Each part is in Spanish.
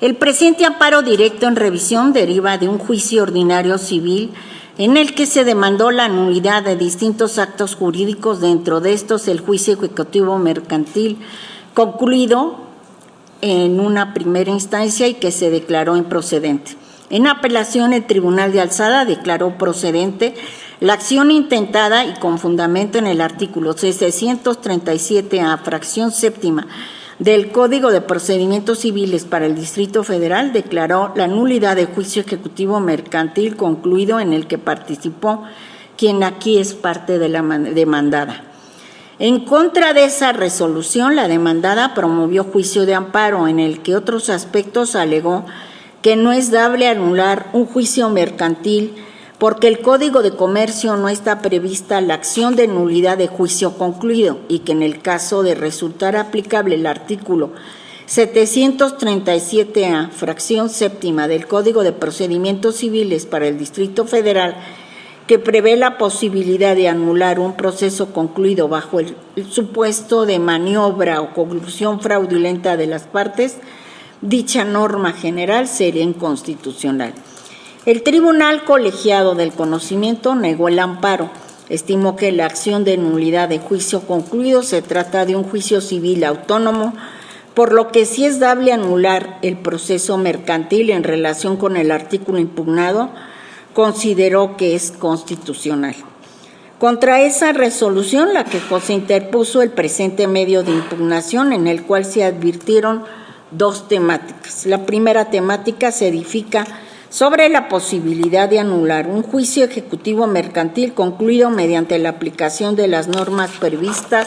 El presente amparo directo en revisión deriva de un juicio ordinario civil en el que se demandó la nulidad de distintos actos jurídicos, dentro de estos el juicio ejecutivo mercantil concluido en una primera instancia y que se declaró improcedente. En apelación, el Tribunal de Alzada declaró procedente la acción intentada y con fundamento en el artículo 637A, fracción séptima del Código de Procedimientos Civiles para el Distrito Federal, declaró la nulidad de juicio ejecutivo mercantil concluido en el que participó quien aquí es parte de la demandada. En contra de esa resolución, la demandada promovió juicio de amparo en el que otros aspectos alegó que no es dable anular un juicio mercantil porque el Código de Comercio no está prevista la acción de nulidad de juicio concluido y que en el caso de resultar aplicable el artículo 737A, fracción séptima del Código de Procedimientos Civiles para el Distrito Federal, que prevé la posibilidad de anular un proceso concluido bajo el supuesto de maniobra o conclusión fraudulenta de las partes, dicha norma general sería inconstitucional. El Tribunal Colegiado del Conocimiento negó el amparo, estimó que la acción de nulidad de juicio concluido se trata de un juicio civil autónomo, por lo que sí es dable anular el proceso mercantil en relación con el artículo impugnado, consideró que es constitucional. Contra esa resolución, la quejó se interpuso el presente medio de impugnación, en el cual se advirtieron dos temáticas. La primera temática se edifica sobre la posibilidad de anular un juicio ejecutivo mercantil concluido mediante la aplicación de las normas previstas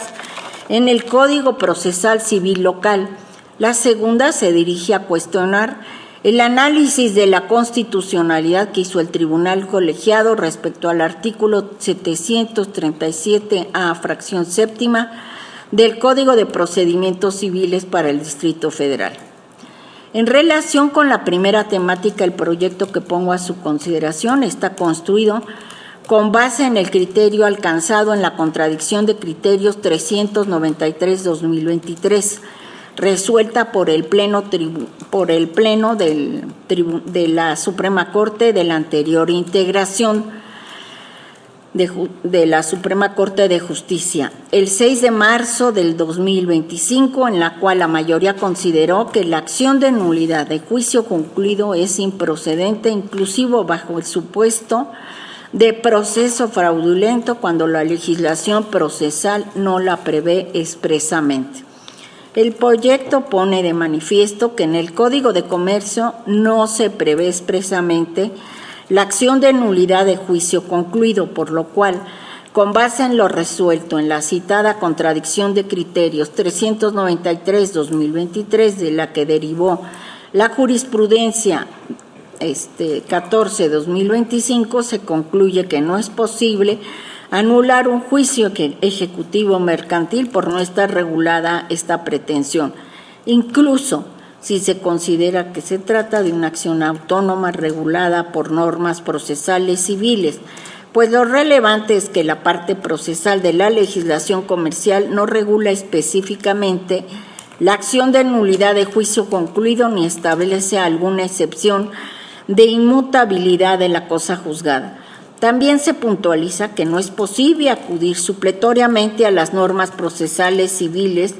en el Código Procesal Civil Local. La segunda se dirige a cuestionar el análisis de la constitucionalidad que hizo el Tribunal Colegiado respecto al artículo 737A, fracción séptima del Código de Procedimientos Civiles para el Distrito Federal. En relación con la primera temática, el proyecto que pongo a su consideración está construido con base en el criterio alcanzado en la contradicción de criterios 393-2023, resuelta por el Pleno de la Suprema Corte de la anterior integración de la Suprema Corte de Justicia, el 6 de marzo del 2025, en la cual la mayoría consideró que la acción de nulidad de juicio concluido es improcedente, inclusive bajo el supuesto de proceso fraudulento cuando la legislación procesal no la prevé expresamente. El proyecto pone de manifiesto que en el Código de Comercio no se prevé expresamente la acción de nulidad de juicio concluido, por lo cual, con base en lo resuelto en la citada contradicción de criterios 393-2023, de la que derivó la jurisprudencia 14-2025, se concluye que no es posible anular un juicio ejecutivo mercantil por no estar regulada esta pretensión, incluso si se considera que se trata de una acción autónoma regulada por normas procesales civiles, pues lo relevante es que la parte procesal de la legislación comercial no regula específicamente la acción de nulidad de juicio concluido ni establece alguna excepción de inmutabilidad de la cosa juzgada. También se puntualiza que no es posible acudir supletoriamente a las normas procesales civiles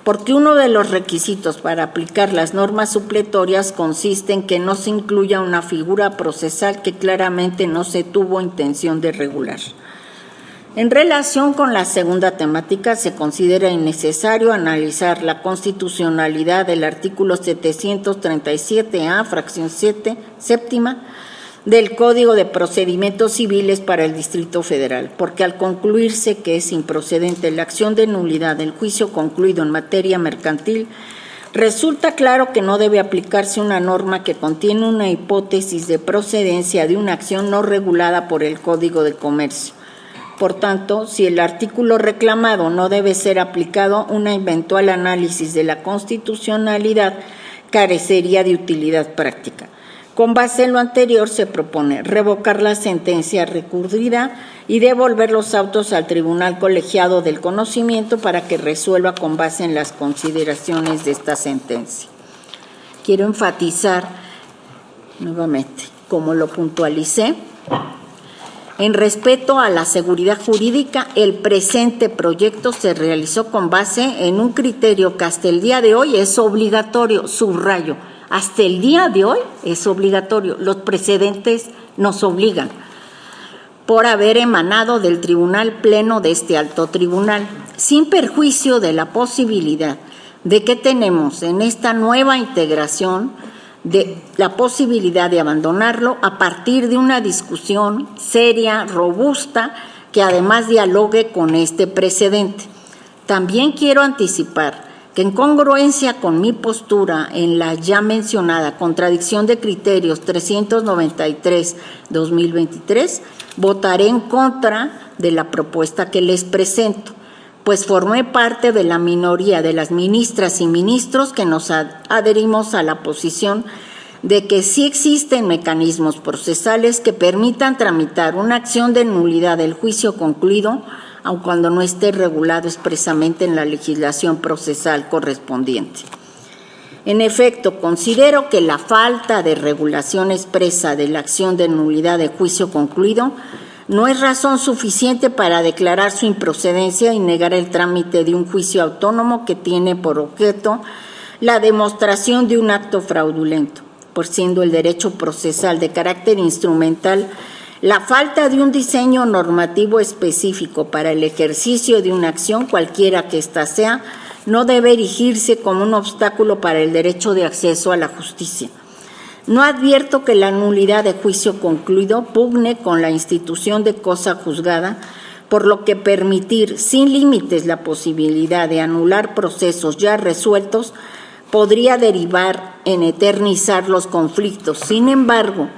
porque uno de los requisitos para aplicar las normas supletorias consiste en que no se incluya una figura procesal que claramente no se tuvo intención de regular. En relación con la segunda temática, se considera innecesario analizar la constitucionalidad del artículo 737A, fracción séptima, del Código de Procedimientos Civiles para el Distrito Federal, porque al concluirse que es improcedente la acción de nulidad del juicio concluido en materia mercantil, resulta claro que no debe aplicarse una norma que contiene una hipótesis de procedencia de una acción no regulada por el Código de Comercio. Por tanto, si el artículo reclamado no debe ser aplicado, un eventual análisis de la constitucionalidad carecería de utilidad práctica. Con base en lo anterior, se propone revocar la sentencia recurrida y devolver los autos al Tribunal Colegiado del Conocimiento para que resuelva con base en las consideraciones de esta sentencia. quiero enfatizar nuevamente, como lo puntualicé, en respeto a la seguridad jurídica, el presente proyecto se realizó con base en un criterio que hasta el día de hoy es obligatorio, subrayo, hasta el día de hoy es obligatorio, los precedentes nos obligan, por haber emanado del Tribunal Pleno de este alto tribunal, sin perjuicio de la posibilidad de que tenemos en esta nueva integración de la posibilidad de abandonarlo a partir de una discusión seria, robusta, que además dialogue con este precedente. También quiero anticipar que en congruencia con mi postura en la ya mencionada contradicción de criterios 393-2023, votaré en contra de la propuesta que les presento, pues formé parte de la minoría de las ministras y ministros que nos adherimos a la posición de que sí existen mecanismos procesales que permitan tramitar una acción de nulidad del juicio concluido, aun cuando no esté regulado expresamente en la legislación procesal correspondiente. En efecto, considero que la falta de regulación expresa de la acción de nulidad de juicio concluido no es razón suficiente para declarar su improcedencia y negar el trámite de un juicio autónomo que tiene por objeto la demostración de un acto fraudulento, por siendo el derecho procesal de carácter instrumental, la falta de un diseño normativo específico para el ejercicio de una acción, cualquiera que ésta sea, no debe erigirse como un obstáculo para el derecho de acceso a la justicia. No advierto que la nulidad de juicio concluido pugne con la institución de cosa juzgada, por lo que permitir sin límites la posibilidad de anular procesos ya resueltos podría derivar en eternizar los conflictos. Sin embargo,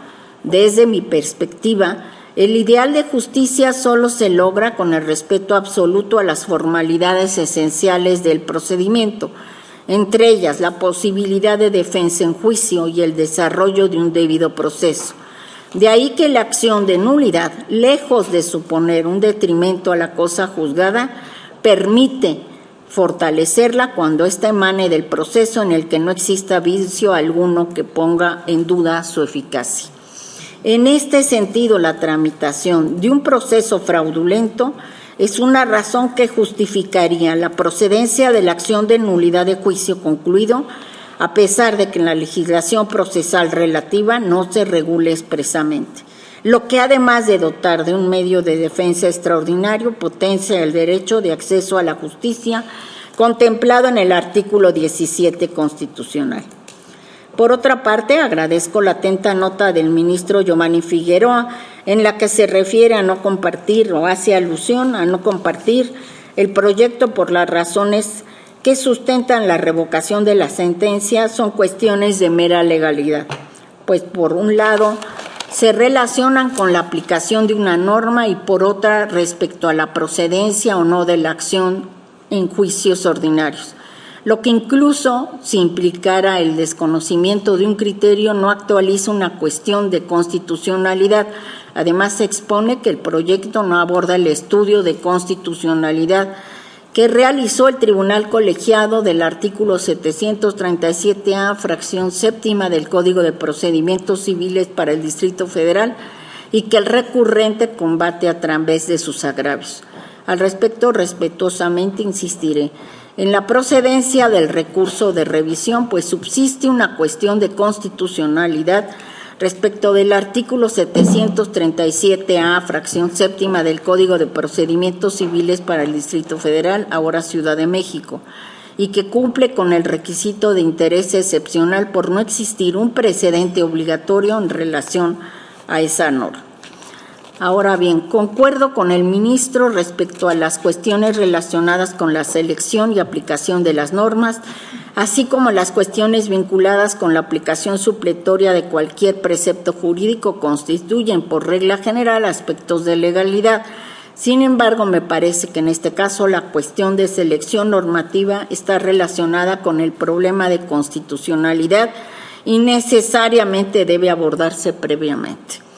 desde mi perspectiva, el ideal de justicia solo se logra con el respeto absoluto a las formalidades esenciales del procedimiento, entre ellas la posibilidad de defensa en juicio y el desarrollo de un debido proceso. De ahí que la acción de nulidad, lejos de suponer un detrimento a la cosa juzgada, permite fortalecerla cuando ésta emane del proceso en el que no exista vicio alguno que ponga en duda su eficacia. En este sentido, la tramitación de un proceso fraudulento es una razón que justificaría la procedencia de la acción de nulidad de juicio concluido, a pesar de que en la legislación procesal relativa no se regule expresamente, lo que además de dotar de un medio de defensa extraordinario, potencia el derecho de acceso a la justicia contemplado en el artículo 17 constitucional. Por otra parte, agradezco la atenta nota del ministro Giovanni Figueroa, en la que se refiere a no compartir o hace alusión a no compartir el proyecto por las razones que sustentan la revocación de la sentencia son cuestiones de mera legalidad, pues por un lado se relacionan con la aplicación de una norma y por otra respecto a la procedencia o no de la acción en juicios ordinarios, lo que incluso si implicara el desconocimiento de un criterio no actualiza una cuestión de constitucionalidad. Además, se expone que el proyecto no aborda el estudio de constitucionalidad que realizó el Tribunal Colegiado del artículo 737A, fracción séptima del Código de Procedimientos Civiles para el Distrito Federal y que el recurrente combate a través de sus agravios. Al respecto, respetuosamente insistiré en la procedencia del recurso de revisión, pues subsiste una cuestión de constitucionalidad respecto del artículo 737A, fracción séptima del Código de Procedimientos Civiles para el Distrito Federal, ahora Ciudad de México, y que cumple con el requisito de interés excepcional por no existir un precedente obligatorio en relación a esa norma. Ahora bien, concuerdo con el ministro respecto a las cuestiones relacionadas con la selección y aplicación de las normas, así como las cuestiones vinculadas con la aplicación supletoria de cualquier precepto jurídico constituyen por regla general aspectos de legalidad. Sin embargo, me parece que en este caso la cuestión de selección normativa está relacionada con el problema de constitucionalidad y necesariamente debe abordarse previamente.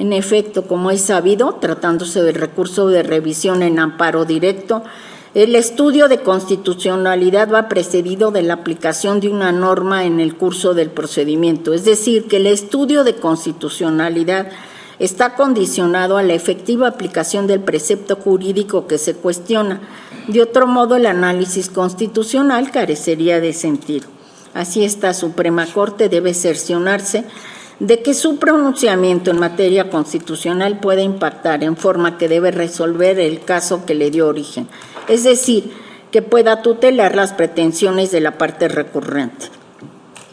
En efecto, como es sabido, tratándose del recurso de revisión en amparo directo, El estudio de constitucionalidad va precedido de la aplicación de una norma en el curso del procedimiento, es decir, que el estudio de constitucionalidad está condicionado a la efectiva aplicación del precepto jurídico que se cuestiona. De otro modo, el análisis constitucional carecería de sentido. Así, esta Suprema Corte debe cerciorarse de que su pronunciamiento en materia constitucional puede impactar en forma que debe resolver el caso que le dio origen, es decir, que pueda tutelar las pretensiones de la parte recurrente.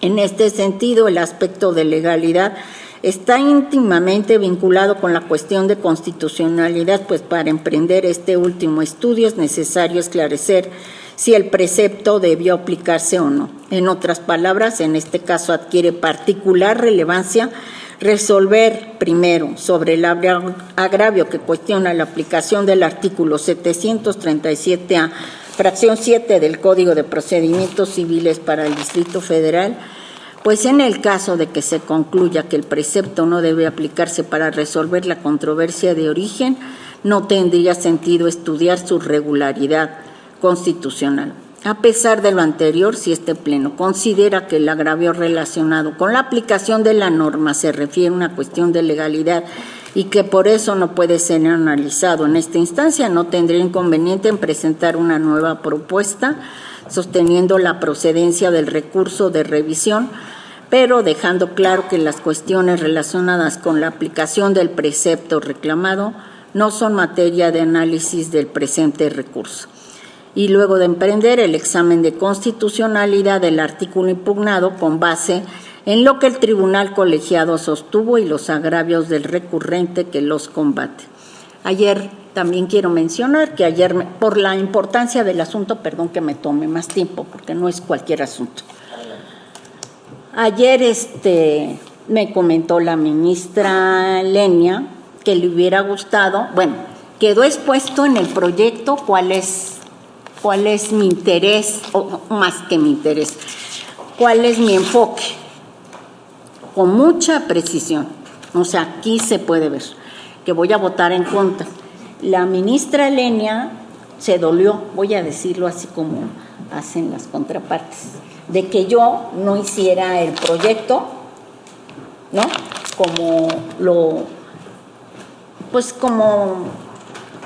En este sentido, el aspecto de legalidad está íntimamente vinculado con la cuestión de constitucionalidad, pues para emprender este último estudio es necesario esclarecer si el precepto debió aplicarse o no. En otras palabras, en este caso adquiere particular relevancia resolver primero sobre el agravio que cuestiona la aplicación del artículo 737A, fracción 7 del Código de Procedimientos Civiles para el Distrito Federal, pues en el caso de que se concluya que el precepto no debe aplicarse para resolver la controversia de origen, no tendría sentido estudiar su regularidad constitucional. A pesar de lo anterior, si este Pleno considera que el agravio relacionado con la aplicación de la norma se refiere a una cuestión de legalidad y que por eso no puede ser analizado en esta instancia, no tendría inconveniente en presentar una nueva propuesta sosteniendo la procedencia del recurso de revisión, pero dejando claro que las cuestiones relacionadas con la aplicación del precepto reclamado no son materia de análisis del presente recurso. Y luego de emprender el examen de constitucionalidad del artículo impugnado con base en lo que el tribunal colegiado sostuvo y los agravios del recurrente que los combate. Ayer también quiero mencionar que ayer, por la importancia del asunto, perdón que me tome más tiempo, porque no es cualquier asunto. Ayer me comentó la ministra Lenia que le hubiera gustado, bueno, quedó expuesto en el proyecto cuál es mi interés, o más que mi interés, cuál es mi enfoque, con mucha precisión. O sea, aquí se puede ver que voy a votar en contra. La ministra Lenia se dolió, voy a decirlo así como hacen las contrapartes, de que yo no hiciera el proyecto, ¿no? Como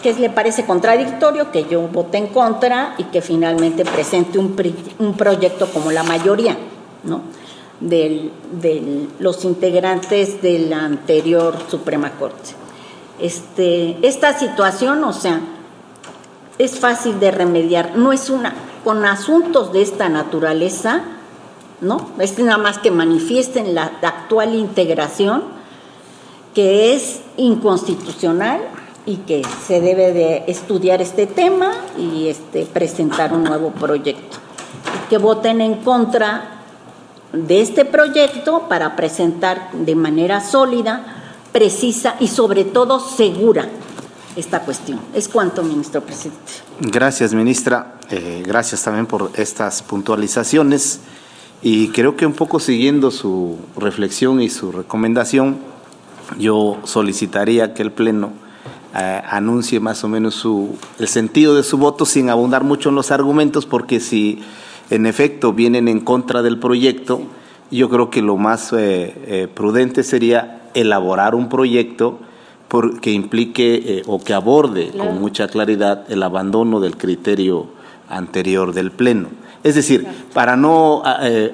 que le parece contradictorio que yo vote en contra y que finalmente presente un proyecto como la mayoría, ¿no? De los integrantes de la anterior Suprema Corte. Esta situación, o sea, es fácil de remediar, no es con asuntos de esta naturaleza, ¿no? Es nada más que manifiesten la actual integración, que es inconstitucional y que se debe de estudiar este tema y presentar un nuevo proyecto. Y que voten en contra de este proyecto para presentar de manera sólida, precisa y sobre todo segura esta cuestión. Es cuanto, ministro presidente. Gracias, ministra. Gracias también por estas puntualizaciones. Y creo que un poco siguiendo su reflexión y su recomendación, yo solicitaría que el Pleno anuncie más o menos el sentido de su voto sin abundar mucho en los argumentos, porque si en efecto vienen en contra del proyecto, yo creo que lo más prudente sería elaborar un proyecto que implique o que aborde con mucha claridad el abandono del criterio anterior del Pleno. Es decir, para no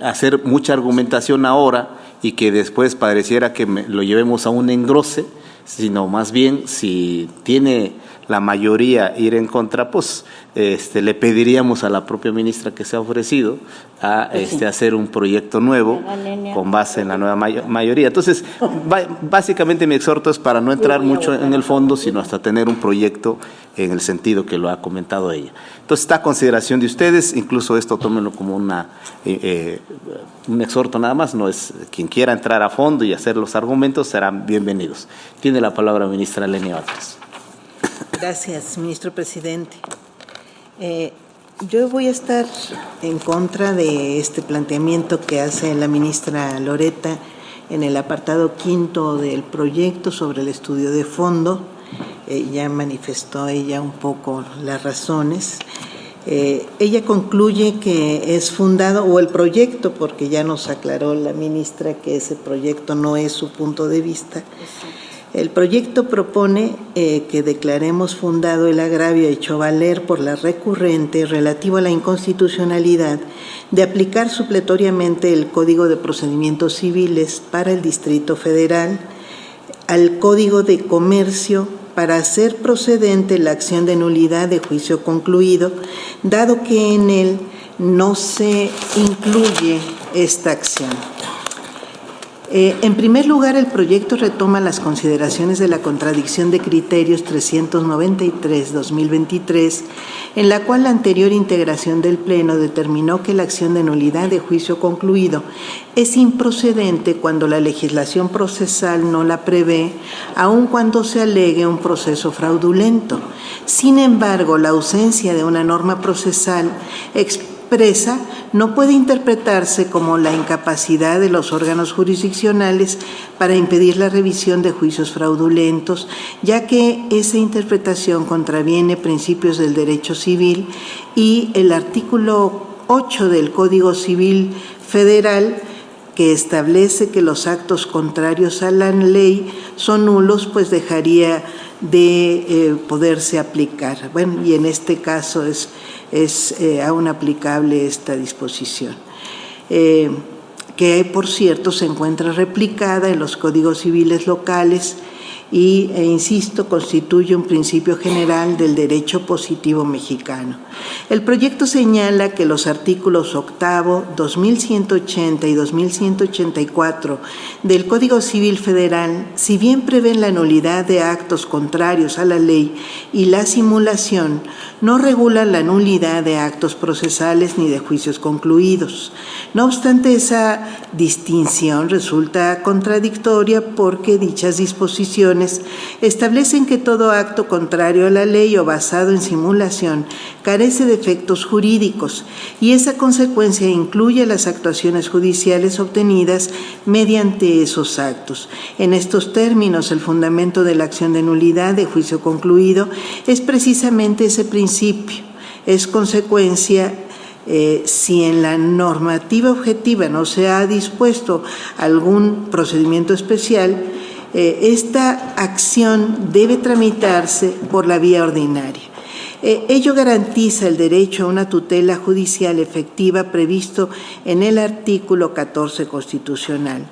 hacer mucha argumentación ahora y que después pareciera que lo llevemos a un engrose, sino más bien si tiene la mayoría ir en contra, pues le pediríamos a la propia ministra que se ha ofrecido a hacer un proyecto nuevo con base en la nueva mayoría. Entonces, básicamente mi exhorto es para no entrar mucho en el fondo, sino hasta tener un proyecto en el sentido que lo ha comentado ella. Entonces, está a consideración de ustedes, incluso esto tómenlo como un exhorto nada más, no es quien quiera entrar a fondo y hacer los argumentos serán bienvenidos. Tiene la palabra la ministra Lenia Batres. Gracias, ministro presidente. Yo voy a estar en contra de este planteamiento que hace la ministra Loretta en el apartado 5 del proyecto sobre el estudio de fondo, ya manifestó ella un poco las razones. Ella concluye que es fundado, o el proyecto, porque ya nos aclaró la ministra que ese proyecto no es su punto de vista. El proyecto propone que declaremos fundado el agravio hecho valer por la recurrente relativo a la inconstitucionalidad de aplicar supletoriamente el Código de Procedimientos Civiles para el Distrito Federal al Código de Comercio para hacer procedente la acción de nulidad de juicio concluido, dado que en él no se incluye esta acción. En primer lugar, el proyecto retoma las consideraciones de la contradicción de criterios 393-2023, en la cual la anterior integración del Pleno determinó que la acción de nulidad de juicio concluido es improcedente cuando la legislación procesal no la prevé, aun cuando se alegue un proceso fraudulento. Sin embargo, la ausencia de una norma procesal expresa no puede interpretarse como la incapacidad de los órganos jurisdiccionales para impedir la revisión de juicios fraudulentos, ya que esa interpretación contraviene principios del derecho civil y el artículo 8 del Código Civil Federal, que establece que los actos contrarios a la ley son nulos, pues dejaría de poderse aplicar. Bueno, y en este caso es aún aplicable esta disposición, que por cierto se encuentra replicada en los códigos civiles locales e insisto, constituye un principio general del derecho positivo mexicano. El proyecto señala que los artículos 8, 2180 y 2184 del Código Civil Federal, si bien prevén la nulidad de actos contrarios a la ley y la simulación, no regulan la nulidad de actos procesales ni de juicios concluidos. No obstante, esa distinción resulta contradictoria porque dichas disposiciones establecen que todo acto contrario a la ley o basado en simulación carece de efectos jurídicos y esa consecuencia incluye las actuaciones judiciales obtenidas mediante esos actos. En estos términos, el fundamento de la acción de nulidad de juicio concluido es precisamente ese principio. Es consecuencia si en la normativa objetiva no se ha dispuesto algún procedimiento especial, esta acción debe tramitarse por la vía ordinaria. Ello garantiza el derecho a una tutela judicial efectiva previsto en el artículo 14 constitucional.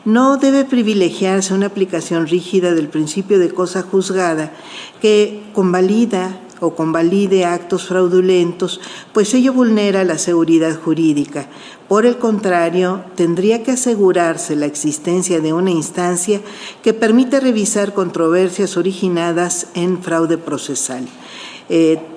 No debe privilegiarse una aplicación rígida del principio de cosa juzgada que convalida o convalide actos fraudulentos, pues ello vulnera la seguridad jurídica. Por el contrario, tendría que asegurarse la existencia de una instancia que permita revisar controversias originadas en fraude procesal.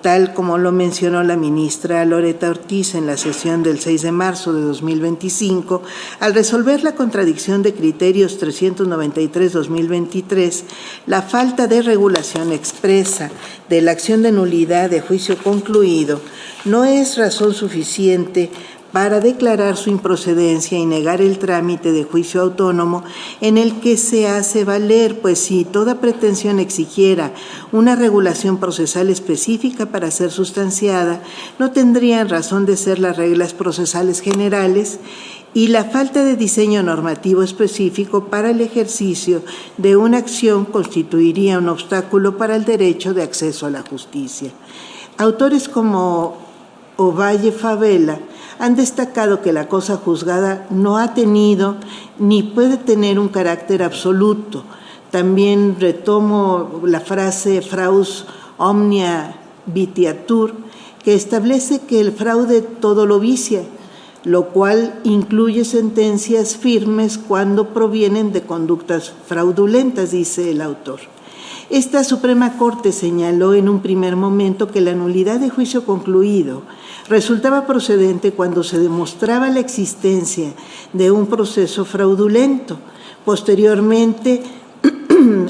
Tal como lo mencionó la ministra Loretta Ortiz en la sesión del 6 de marzo de 2025, al resolver la contradicción de criterios 393-2023, la falta de regulación expresa de la acción de nulidad de juicio concluido no es razón suficiente para declarar su improcedencia y negar el trámite de juicio autónomo en el que se hace valer, pues si toda pretensión exigiera una regulación procesal específica para ser sustanciada, no tendrían razón de ser las reglas procesales generales y la falta de diseño normativo específico para el ejercicio de una acción constituiría un obstáculo para el derecho de acceso a la justicia. Autores como Ovalle Favela han destacado que la cosa juzgada no ha tenido ni puede tener un carácter absoluto. También retomo la frase fraus omnia vitiatur, que establece que el fraude todo lo vicia, lo cual incluye sentencias firmes cuando provienen de conductas fraudulentas, dice el autor. Esta Suprema Corte señaló en un primer momento que la nulidad de juicio concluido resultaba procedente cuando se demostraba la existencia de un proceso fraudulento. Posteriormente,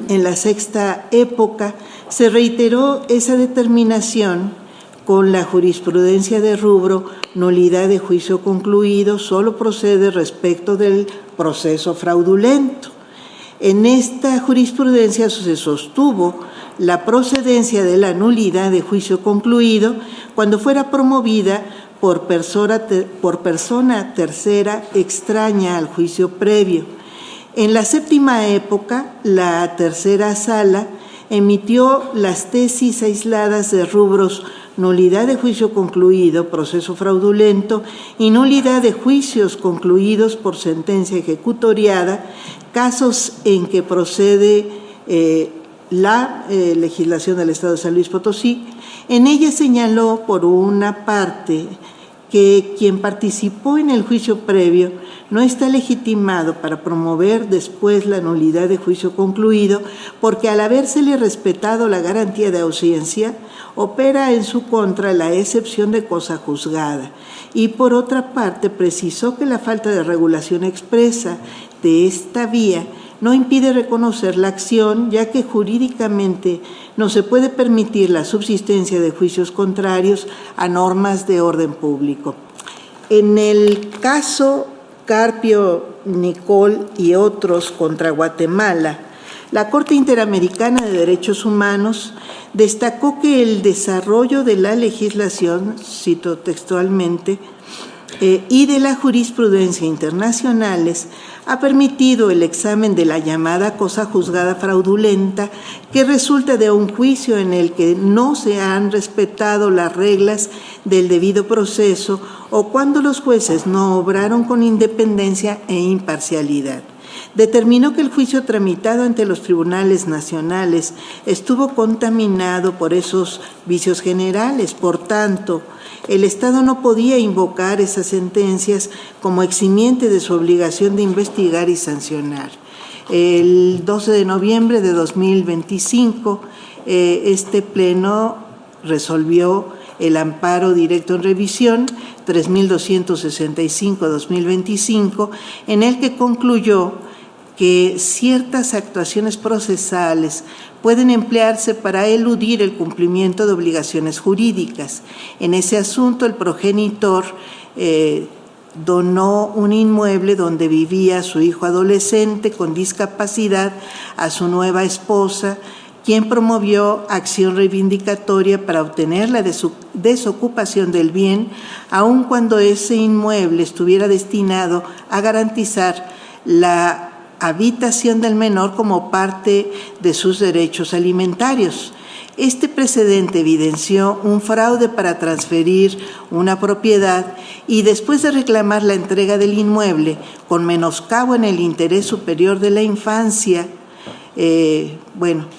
en la sexta época, se reiteró esa determinación con la jurisprudencia de rubro, nulidad de juicio concluido solo procede respecto del proceso fraudulento. En esta jurisprudencia se sostuvo la procedencia de la nulidad de juicio concluido cuando fuera promovida por persona tercera extraña al juicio previo. En la séptima época, la tercera sala emitió las tesis aisladas de rubros nulidad de juicio concluido, proceso fraudulento, y nulidad de juicios concluidos por sentencia ejecutoriada, casos en que procede la legislación del Estado de San Luis Potosí. En ella señaló, por una parte, que quien participó en el juicio previo no está legitimado para promover después la nulidad de juicio concluido, porque al habérsele respetado la garantía de ausencia, opera en su contra la excepción de cosa juzgada. Y por otra parte, precisó que la falta de regulación expresa de esta vía no impide reconocer la acción, ya que jurídicamente no se puede permitir la subsistencia de juicios contrarios a normas de orden público. En el caso Carpio, Nicol y otros contra Guatemala, la Corte Interamericana de Derechos Humanos destacó que el desarrollo de la legislación, cito textualmente, y de la jurisprudencia internacionales ha permitido el examen de la llamada cosa juzgada fraudulenta, que resulta de un juicio en el que no se han respetado las reglas del debido proceso o cuando los jueces no obraron con independencia e imparcialidad. Determinó que el juicio tramitado ante los tribunales nacionales estuvo contaminado por esos vicios generales. Por tanto, el Estado no podía invocar esas sentencias como eximiente de su obligación de investigar y sancionar. El 12 de noviembre de 2025, este Pleno resolvió el amparo directo en revisión 3265-2025, en el que concluyó que ciertas actuaciones procesales pueden emplearse para eludir el cumplimiento de obligaciones jurídicas. En ese asunto, el progenitor donó un inmueble donde vivía su hijo adolescente con discapacidad a su nueva esposa, quien promovió acción reivindicatoria para obtener la desocupación del bien, aun cuando ese inmueble estuviera destinado a garantizar la habitación del menor como parte de sus derechos alimentarios. Este precedente evidenció un fraude para transferir una propiedad y después de reclamar la entrega del inmueble con menoscabo en el interés superior de la infancia,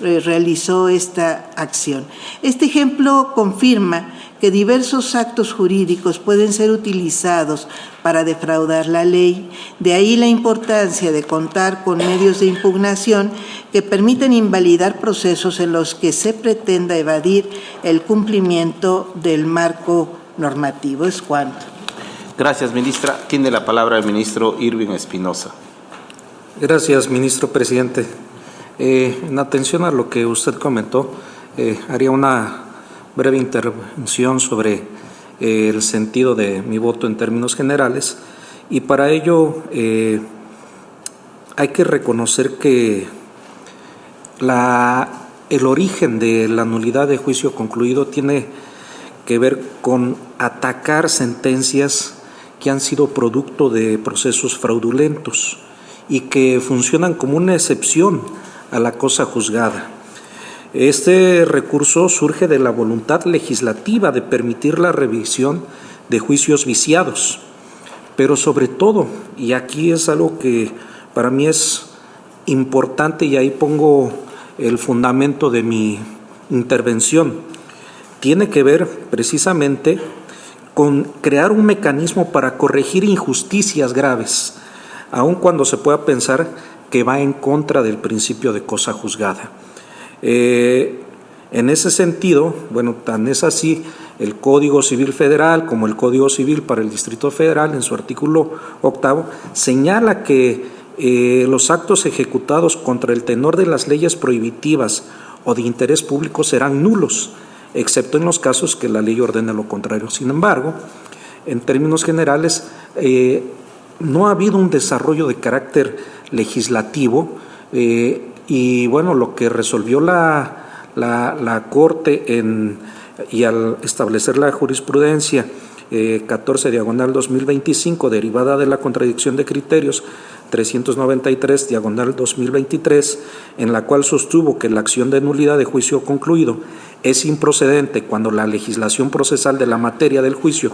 realizó esta acción. Este ejemplo confirma que diversos actos jurídicos pueden ser utilizados para defraudar la ley. De ahí la importancia de contar con medios de impugnación que permiten invalidar procesos en los que se pretenda evadir el cumplimiento del marco normativo. Es cuanto. Gracias, ministra. Tiene la palabra el ministro Irving Espinosa. Gracias, ministro presidente. En atención a lo que usted comentó, haría una breve intervención sobre el sentido de mi voto en términos generales, y para ello hay que reconocer que el origen de la nulidad de juicio concluido tiene que ver con atacar sentencias que han sido producto de procesos fraudulentos y que funcionan como una excepción a la cosa juzgada. Este recurso surge de la voluntad legislativa de permitir la revisión de juicios viciados, pero sobre todo, y aquí es algo que para mí es importante y ahí pongo el fundamento de mi intervención, tiene que ver precisamente con crear un mecanismo para corregir injusticias graves, aun cuando se pueda pensar que va en contra del principio de cosa juzgada. En ese sentido, tan es así el Código Civil Federal como el Código Civil para el Distrito Federal, en su artículo 8, señala que los actos ejecutados contra el tenor de las leyes prohibitivas o de interés público serán nulos, excepto en los casos que la ley ordene lo contrario. Sin embargo, en términos generales, no ha habido un desarrollo de carácter legislativo y lo que resolvió la la Corte y al establecer la jurisprudencia 14/2025, derivada de la contradicción de criterios 393/2023, en la cual sostuvo que la acción de nulidad de juicio concluido es improcedente cuando la legislación procesal de la materia del juicio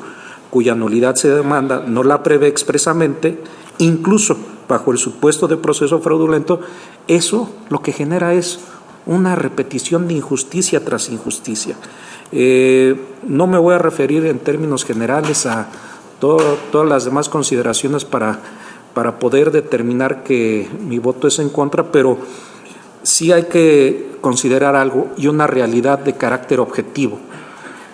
cuya nulidad se demanda no la prevé expresamente, incluso bajo el supuesto de proceso fraudulento, eso lo que genera es una repetición de injusticia tras injusticia. No me voy a referir en términos generales a todas las demás consideraciones para poder determinar que mi voto es en contra, pero sí hay que considerar algo y una realidad de carácter objetivo,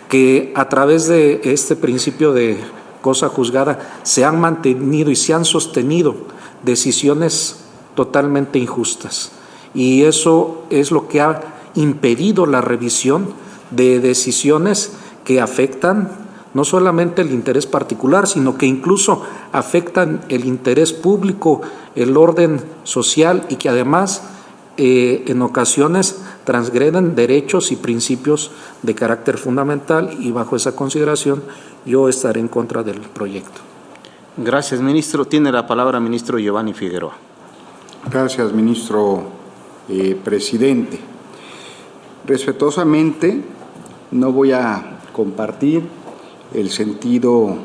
que a través de este principio de cosa juzgada se han mantenido y se han sostenido decisiones totalmente injustas, y eso es lo que ha impedido la revisión de decisiones que afectan no solamente el interés particular, sino que incluso afectan el interés público, el orden social, y que además en ocasiones transgreden derechos y principios de carácter fundamental, y bajo esa consideración yo estaré en contra del proyecto. Gracias, ministro. Tiene la palabra ministro Giovanni Figueroa. Gracias, ministro presidente. Respetuosamente, no voy a compartir el sentido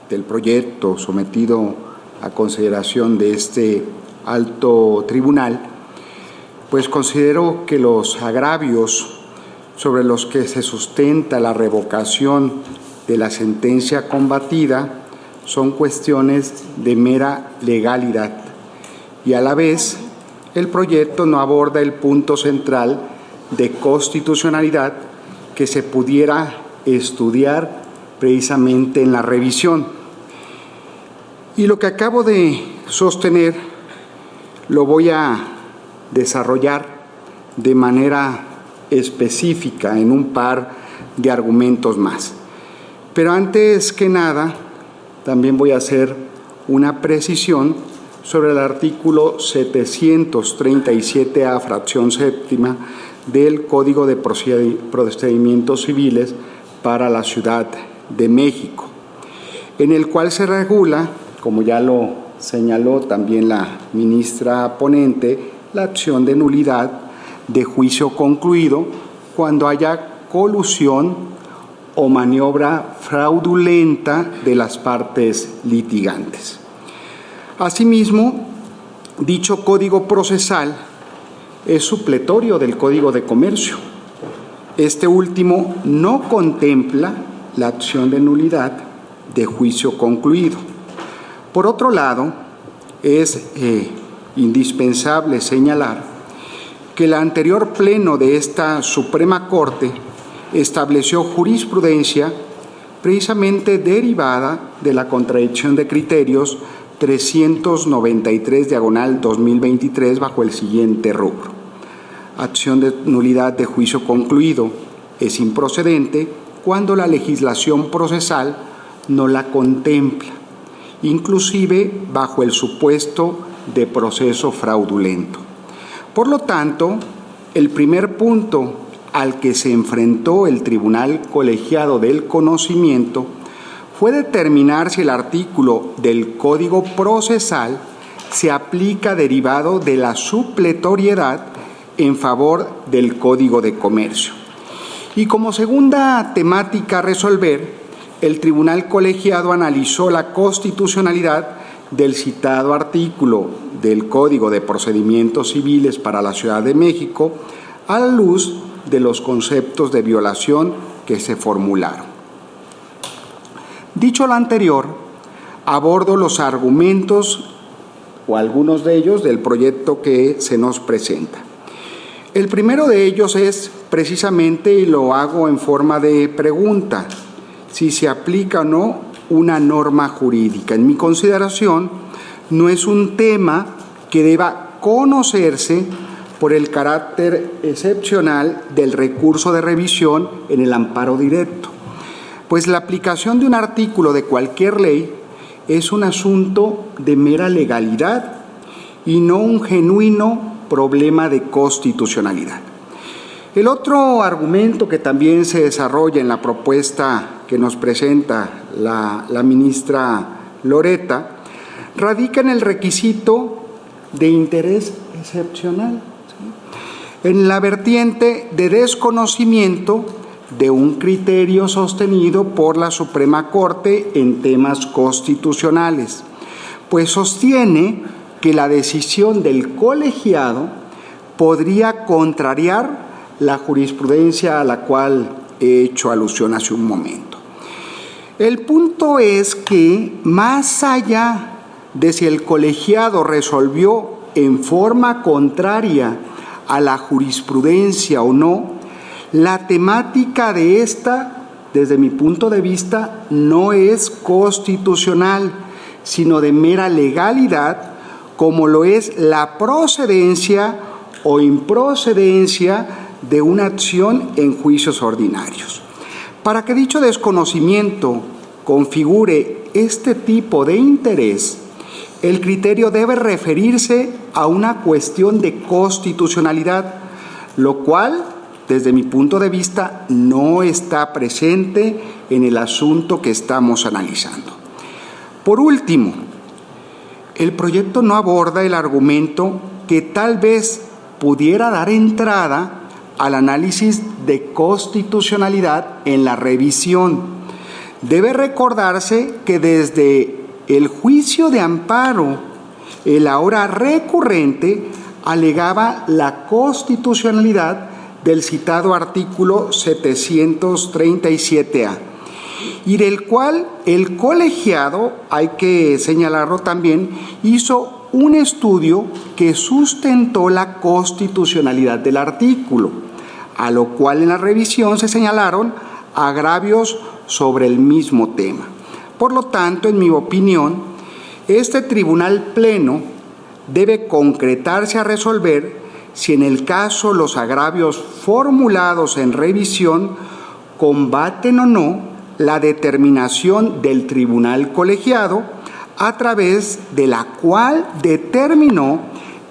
del proyecto sometido a consideración de este alto tribunal, pues considero que los agravios sobre los que se sustenta la revocación de la sentencia combatida son cuestiones de mera legalidad, y a la vez el proyecto no aborda el punto central de constitucionalidad que se pudiera estudiar precisamente en la revisión. Y lo que acabo de sostener lo voy a desarrollar de manera específica en un par de argumentos más. Pero antes que nada, también voy a hacer una precisión sobre el artículo 737A, fracción séptima, del Código de Procedimientos Civiles para la Ciudad de México, en el cual se regula, como ya lo señaló también la ministra ponente, la acción de nulidad de juicio concluido cuando haya colusión o maniobra fraudulenta de las partes litigantes. Asimismo, dicho código procesal es supletorio del Código de Comercio. Este último no contempla la acción de nulidad de juicio concluido. Por otro lado, es indispensable señalar que el anterior pleno de esta Suprema Corte estableció jurisprudencia precisamente derivada de la contradicción de criterios 393/2023 bajo el siguiente rubro: acción de nulidad de juicio concluido es improcedente cuando la legislación procesal no la contempla, inclusive bajo el supuesto de proceso fraudulento. Por lo tanto, el primer punto al que se enfrentó el Tribunal Colegiado del Conocimiento fue determinar si el artículo del Código Procesal se aplica derivado de la supletoriedad en favor del Código de Comercio. Y como segunda temática a resolver, el Tribunal Colegiado analizó la constitucionalidad del citado artículo del Código de Procedimientos Civiles para la Ciudad de México a la luz de los conceptos de violación que se formularon. Dicho lo anterior, abordo los argumentos o algunos de ellos del proyecto que se nos presenta. El primero de ellos es precisamente, y lo hago en forma de pregunta, si se aplica o no una norma jurídica. En mi consideración, no es un tema que deba conocerse por el carácter excepcional del recurso de revisión en el amparo directo, pues la aplicación de un artículo de cualquier ley es un asunto de mera legalidad y no un genuino problema de constitucionalidad. El otro argumento que también se desarrolla en la propuesta que nos presenta la ministra Loreta radica en el requisito de interés excepcional, ¿sí?, en la vertiente de desconocimiento de un criterio sostenido por la Suprema Corte en temas constitucionales, pues sostiene que la decisión del colegiado podría contrariar la jurisprudencia a la cual he hecho alusión hace un momento. El punto es que, más allá de si el colegiado resolvió en forma contraria a la jurisprudencia o no, la temática de esta, desde mi punto de vista, no es constitucional, sino de mera legalidad, como lo es la procedencia o improcedencia de una acción en juicios ordinarios. Para que dicho desconocimiento configure este tipo de interés, el criterio debe referirse a una cuestión de constitucionalidad, lo cual, desde mi punto de vista, no está presente en el asunto que estamos analizando. Por último, el proyecto no aborda el argumento que tal vez pudiera dar entrada al análisis de constitucionalidad en la revisión. Debe recordarse que desde el juicio de amparo, el ahora recurrente alegaba la constitucionalidad del citado artículo 737A, y del cual el colegiado, hay que señalarlo también, hizo un estudio que sustentó la constitucionalidad del artículo, a lo cual en la revisión se señalaron agravios sobre el mismo tema. Por lo tanto, en mi opinión, este tribunal pleno debe concretarse a resolver si en el caso los agravios formulados en revisión combaten o no la determinación del tribunal colegiado, a través de la cual determinó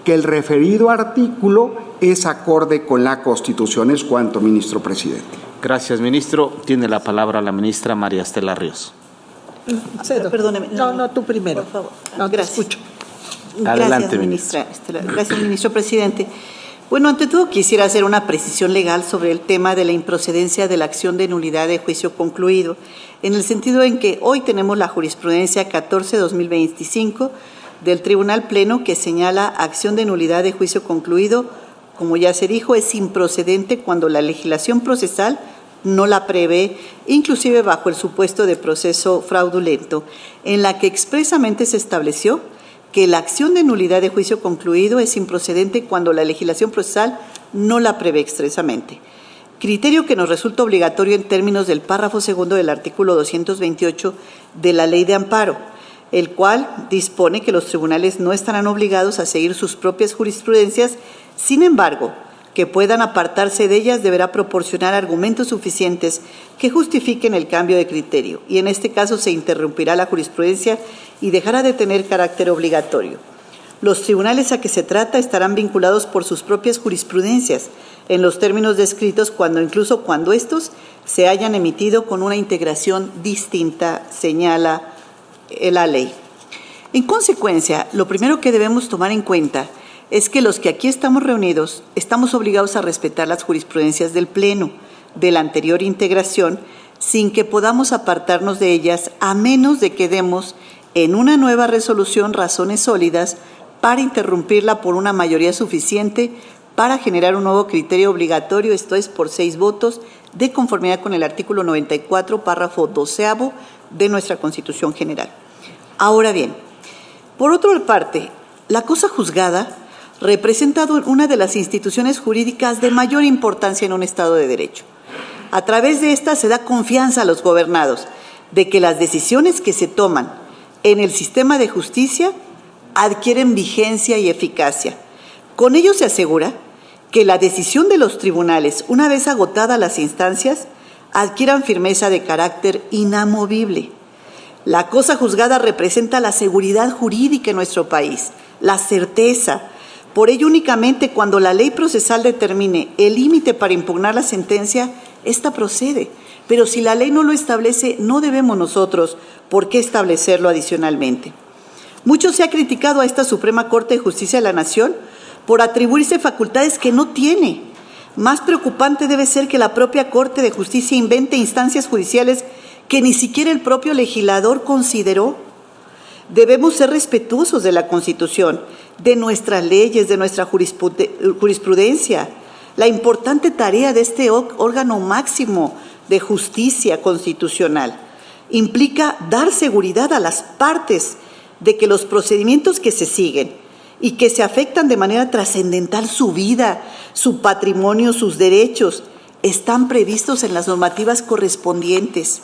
que el referido artículo es acorde con la Constitución. Es cuanto, ministro presidente. Gracias, ministro. Tiene la palabra la ministra María Estela Ríos. Perdóneme. No, tú primero. Por favor. No, te Gracias. escucho. Adelante, Gracias, ministra. Gracias, ministro presidente. Bueno, ante todo quisiera hacer una precisión legal sobre el tema de la improcedencia de la acción de nulidad de juicio concluido, en el sentido en que hoy tenemos la jurisprudencia 14-2025 del Tribunal Pleno que señala acción de nulidad de juicio concluido, como ya se dijo, es improcedente cuando la legislación procesal no la prevé, inclusive bajo el supuesto de proceso fraudulento, en la que expresamente se estableció que la acción de nulidad de juicio concluido es improcedente cuando la legislación procesal no la prevé expresamente. Criterio que nos resulta obligatorio en términos del párrafo segundo del artículo 228 de la Ley de Amparo, el cual dispone que los tribunales no estarán obligados a seguir sus propias jurisprudencias, sin embargo, que puedan apartarse de ellas deberá proporcionar argumentos suficientes que justifiquen el cambio de criterio, y en este caso se interrumpirá la jurisprudencia y dejará de tener carácter obligatorio. Los tribunales a que se trata estarán vinculados por sus propias jurisprudencias en los términos descritos, incluso cuando estos se hayan emitido con una integración distinta, señala la ley. En consecuencia, lo primero que debemos tomar en cuenta es que los que aquí estamos reunidos estamos obligados a respetar las jurisprudencias del Pleno de la anterior integración sin que podamos apartarnos de ellas, a menos de que demos en una nueva resolución razones sólidas para interrumpirla por una mayoría suficiente para generar un nuevo criterio obligatorio, esto es por 6 votos, de conformidad con el artículo 94, párrafo 12º de nuestra Constitución General. Ahora bien, por otra parte, la cosa juzgada representa una de las instituciones jurídicas de mayor importancia en un Estado de Derecho. A través de esta se da confianza a los gobernados de que las decisiones que se toman en el sistema de justicia adquieren vigencia y eficacia. Con ello se asegura que la decisión de los tribunales, una vez agotadas las instancias, adquieran firmeza de carácter inamovible. La cosa juzgada representa la seguridad jurídica en nuestro país, la certeza, Por ello, únicamente cuando la ley procesal determine el límite para impugnar la sentencia, esta procede. Pero si la ley no lo establece, no debemos nosotros por qué establecerlo adicionalmente. Mucho se ha criticado a esta Suprema Corte de Justicia de la Nación por atribuirse facultades que no tiene. Más preocupante debe ser que la propia Corte de Justicia invente instancias judiciales que ni siquiera el propio legislador consideró. Debemos ser respetuosos de la Constitución, de nuestras leyes, de nuestra jurisprudencia. La importante tarea de este órgano máximo de justicia constitucional implica dar seguridad a las partes de que los procedimientos que se siguen y que se afectan de manera trascendental su vida, su patrimonio, sus derechos, están previstos en las normativas correspondientes.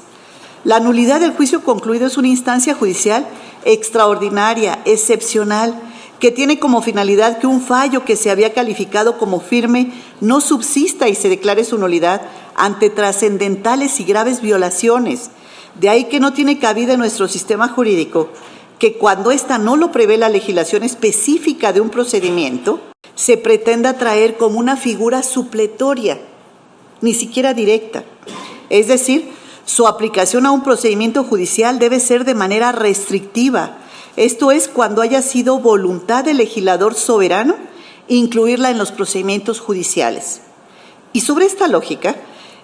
La nulidad del juicio concluido es una instancia judicial extraordinaria, excepcional, que tiene como finalidad que un fallo que se había calificado como firme no subsista y se declare su nulidad ante trascendentales y graves violaciones. De ahí que no tiene cabida en nuestro sistema jurídico que cuando ésta no lo prevé la legislación específica de un procedimiento, se pretenda traer como una figura supletoria, ni siquiera directa. Es decir, su aplicación a un procedimiento judicial debe ser de manera restrictiva. Esto es, cuando haya sido voluntad del legislador soberano incluirla en los procedimientos judiciales. Y sobre esta lógica,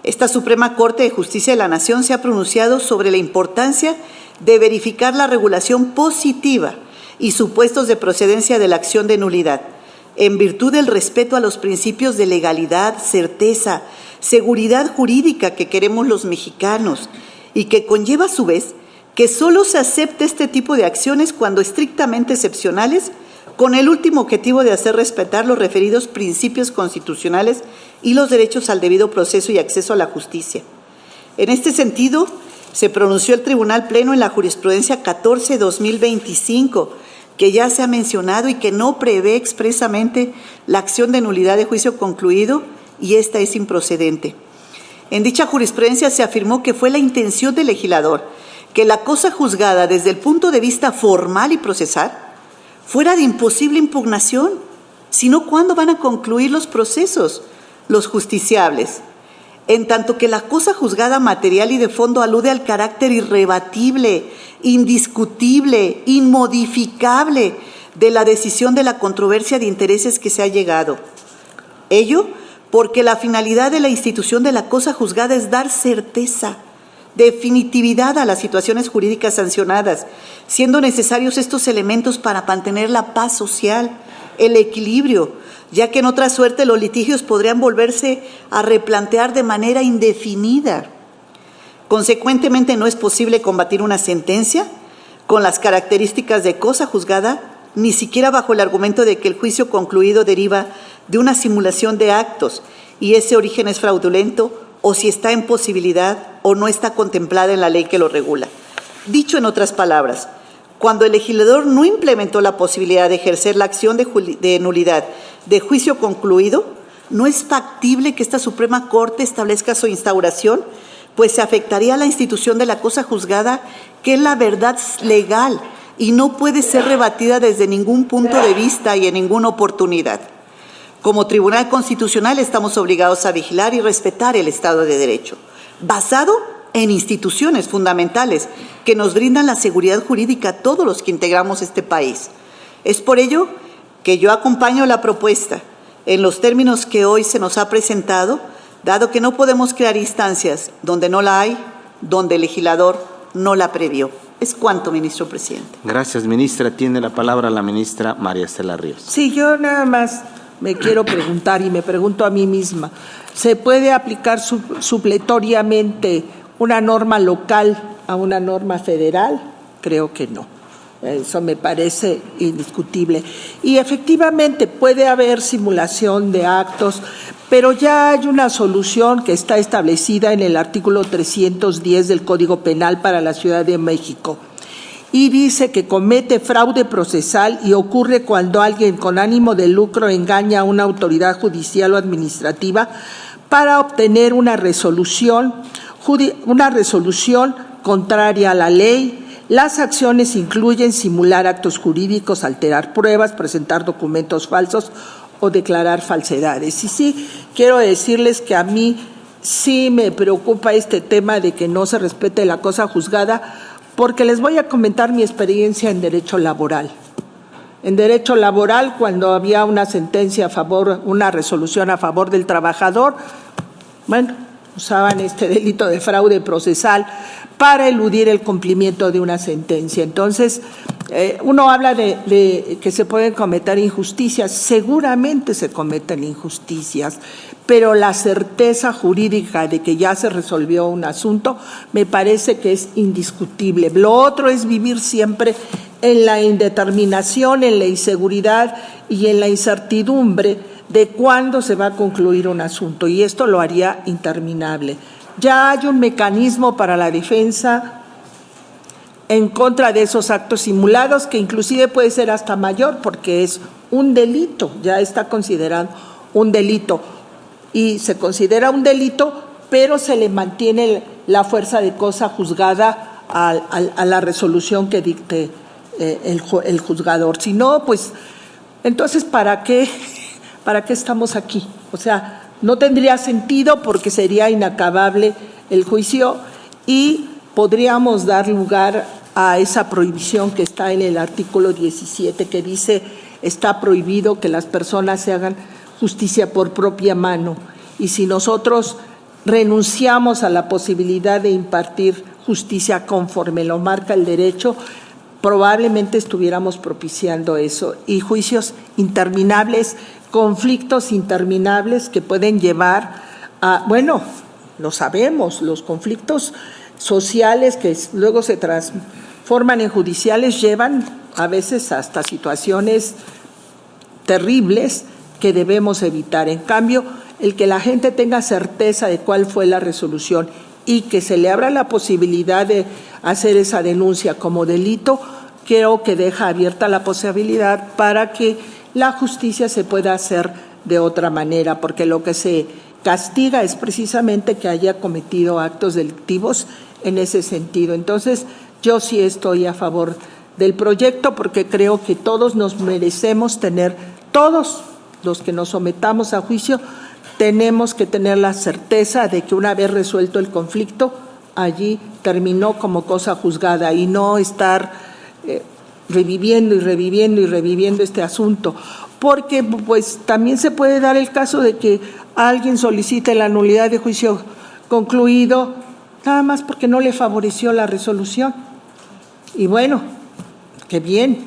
esta Suprema Corte de Justicia de la Nación se ha pronunciado sobre la importancia de verificar la regulación positiva y supuestos de procedencia de la acción de nulidad, en virtud del respeto a los principios de legalidad, certeza, seguridad jurídica que queremos los mexicanos y que conlleva a su vez que solo se acepte este tipo de acciones cuando estrictamente excepcionales, con el último objetivo de hacer respetar los referidos principios constitucionales y los derechos al debido proceso y acceso a la justicia. En este sentido, se pronunció el Tribunal Pleno en la jurisprudencia 14-2025, que ya se ha mencionado y que no prevé expresamente la acción de nulidad de juicio concluido, y esta es improcedente. En dicha jurisprudencia se afirmó que fue la intención del legislador que la cosa juzgada desde el punto de vista formal y procesal fuera de imposible impugnación, sino cuándo van a concluir los procesos, los justiciables, en tanto que la cosa juzgada material y de fondo alude al carácter irrebatible, indiscutible, inmodificable de la decisión de la controversia de intereses que se ha llegado. Ello porque la finalidad de la institución de la cosa juzgada es dar certeza, definitividad a las situaciones jurídicas sancionadas, siendo necesarios estos elementos para mantener la paz social, el equilibrio, ya que en otra suerte los litigios podrían volverse a replantear de manera indefinida. Consecuentemente, no es posible combatir una sentencia con las características de cosa juzgada, ni siquiera bajo el argumento de que el juicio concluido deriva de una simulación de actos y ese origen es fraudulento, o si está en posibilidad o no está contemplada en la ley que lo regula. Dicho en otras palabras, cuando el legislador no implementó la posibilidad de ejercer la acción de nulidad de juicio concluido, no es factible que esta Suprema Corte establezca su instauración, pues se afectaría a la institución de la cosa juzgada, que es la verdad legal y no puede ser rebatida desde ningún punto de vista y en ninguna oportunidad. Como Tribunal Constitucional estamos obligados a vigilar y respetar el Estado de Derecho, basado en instituciones fundamentales que nos brindan la seguridad jurídica a todos los que integramos este país. Es por ello que yo acompaño la propuesta en los términos que hoy se nos ha presentado, dado que no podemos crear instancias donde no la hay, donde el legislador no la previó. Es cuanto, ministro presidente. Gracias, ministra. Tiene la palabra la ministra María Estela Ríos. Sí, yo nada más me quiero preguntar y me pregunto a mí misma, ¿se puede aplicar supletoriamente una norma local a una norma federal? Creo que no. Eso me parece indiscutible. Y efectivamente puede haber simulación de actos, pero ya hay una solución que está establecida en el artículo 310 del Código Penal para la Ciudad de México. Y dice que comete fraude procesal y ocurre cuando alguien con ánimo de lucro engaña a una autoridad judicial o administrativa para obtener una resolución contraria a la ley, Las acciones incluyen simular actos jurídicos, alterar pruebas, presentar documentos falsos o declarar falsedades. Y sí, quiero decirles que a mí sí me preocupa este tema de que no se respete la cosa juzgada, porque les voy a comentar mi experiencia en derecho laboral. En derecho laboral, cuando había una sentencia a favor, una resolución a favor del trabajador, bueno, usaban este delito de fraude procesal para eludir el cumplimiento de una sentencia. Entonces, uno habla de que se pueden cometer injusticias, seguramente se cometen injusticias, pero la certeza jurídica de que ya se resolvió un asunto me parece que es indiscutible. Lo otro es vivir siempre en la indeterminación, en la inseguridad y en la incertidumbre de cuándo se va a concluir un asunto, y esto lo haría interminable. Ya hay un mecanismo para la defensa en contra de esos actos simulados, que inclusive puede ser hasta mayor, porque es un delito, ya está considerado un delito, y se considera un delito, pero se le mantiene la fuerza de cosa juzgada a la resolución que dicte el juzgador. Si no, pues, entonces, ¿para qué estamos aquí? O sea, no tendría sentido, porque sería inacabable el juicio y podríamos dar lugar a esa prohibición que está en el artículo 17, que dice: está prohibido que las personas se hagan justicia por propia mano. Y si nosotros renunciamos a la posibilidad de impartir justicia conforme lo marca el derecho, probablemente estuviéramos propiciando eso, y juicios interminables, conflictos interminables que pueden llevar a, bueno, lo sabemos, los conflictos sociales que luego se transforman en judiciales llevan a veces hasta situaciones terribles que debemos evitar. En cambio, el que la gente tenga certeza de cuál fue la resolución y que se le abra la posibilidad de hacer esa denuncia como delito, creo que deja abierta la posibilidad para que la justicia se pueda hacer de otra manera, porque lo que se castiga es precisamente que haya cometido actos delictivos en ese sentido. Entonces, yo sí estoy a favor del proyecto, porque creo que todos nos merecemos tener, todos los que nos sometamos a juicio, tenemos que tener la certeza de que una vez resuelto el conflicto, allí terminó como cosa juzgada, y no estar reviviendo este asunto, porque pues también se puede dar el caso de que alguien solicite la nulidad de juicio concluido nada más porque no le favoreció la resolución, y bueno, qué bien.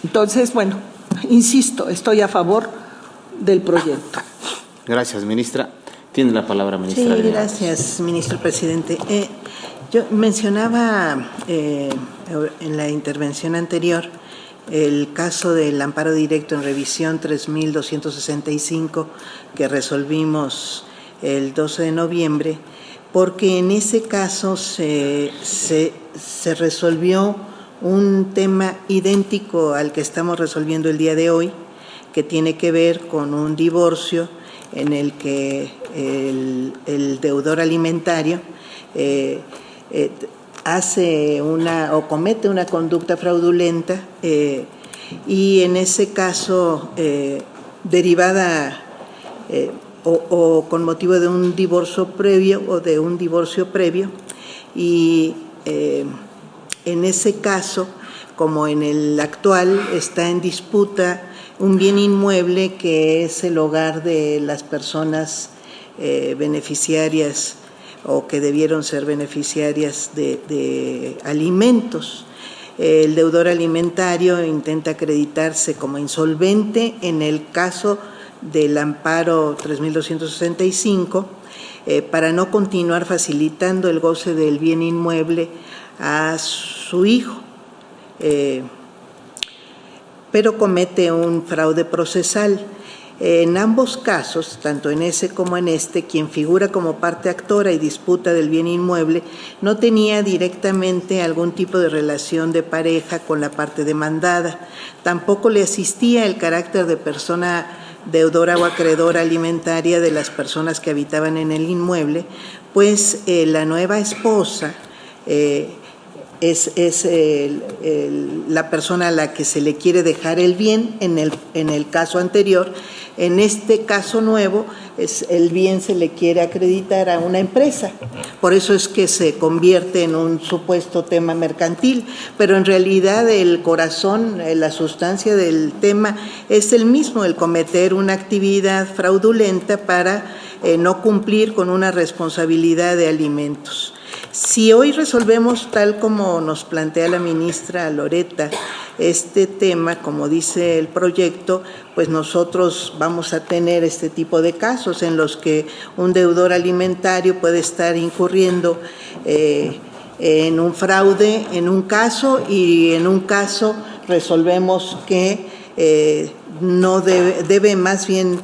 Entonces, bueno, insisto, estoy a favor del proyecto. Gracias, ministra. Tiene la palabra, ministra. Sí, gracias, ministro presidente. Yo mencionaba en la intervención anterior el caso del amparo directo en revisión 3265 que resolvimos el 12 de noviembre, porque en ese caso se resolvió un tema idéntico al que estamos resolviendo el día de hoy, que tiene que ver con un divorcio en el que el deudor alimentario comete una conducta fraudulenta, y en ese caso derivada o con motivo de un divorcio previo y en ese caso, como en el actual, está en disputa un bien inmueble que es el hogar de las personas beneficiarias o que debieron ser beneficiarias de alimentos. El deudor alimentario intenta acreditarse como insolvente en el caso del amparo 3265 para no continuar facilitando el goce del bien inmueble a su hijo, pero comete un fraude procesal. En ambos casos, tanto en ese como en este, quien figura como parte actora y disputa del bien inmueble no tenía directamente algún tipo de relación de pareja con la parte demandada. Tampoco le asistía el carácter de persona deudora o acreedora alimentaria de las personas que habitaban en el inmueble, pues la nueva esposa es la persona a la que se le quiere dejar el bien en el caso anterior. En este caso nuevo, el bien se le quiere acreditar a una empresa. Por eso es que se convierte en un supuesto tema mercantil, pero en realidad el corazón, la sustancia del tema es el mismo, el cometer una actividad fraudulenta para no cumplir con una responsabilidad de alimentos. Si hoy resolvemos, tal como nos plantea la ministra Loretta, este tema, como dice el proyecto, pues nosotros vamos a tener este tipo de casos en los que un deudor alimentario puede estar incurriendo en un fraude en un caso, y en un caso resolvemos que no debe más bien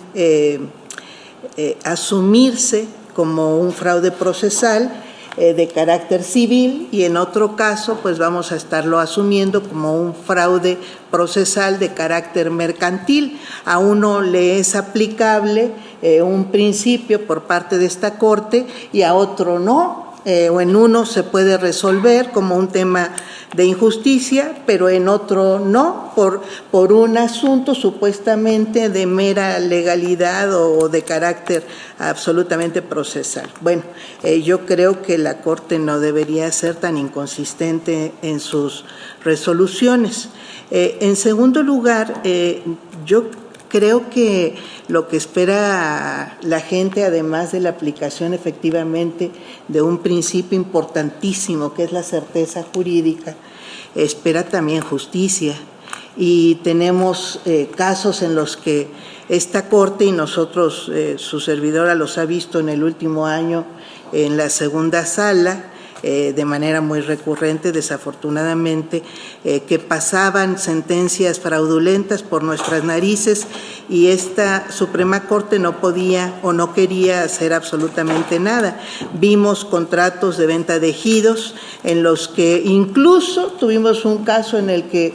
asumirse como un fraude procesal de carácter civil, y en otro caso pues vamos a estarlo asumiendo como un fraude procesal de carácter mercantil. A uno le es aplicable un principio por parte de esta Corte y a otro no, o en uno se puede resolver como un tema de injusticia, pero en otro no, por un asunto supuestamente de mera legalidad o de carácter absolutamente procesal. Bueno, yo creo que la Corte no debería ser tan inconsistente en sus resoluciones. En segundo lugar, yo creo que lo que espera la gente, además de la aplicación efectivamente de un principio importantísimo que es la certeza jurídica, espera también justicia. Y tenemos casos en los que esta Corte, y nosotros, su servidora los ha visto en el último año en la segunda sala, de manera muy recurrente, desafortunadamente, que pasaban sentencias fraudulentas por nuestras narices, y esta Suprema Corte no podía o no quería hacer absolutamente nada. Vimos contratos de venta de ejidos en los que incluso tuvimos un caso en el que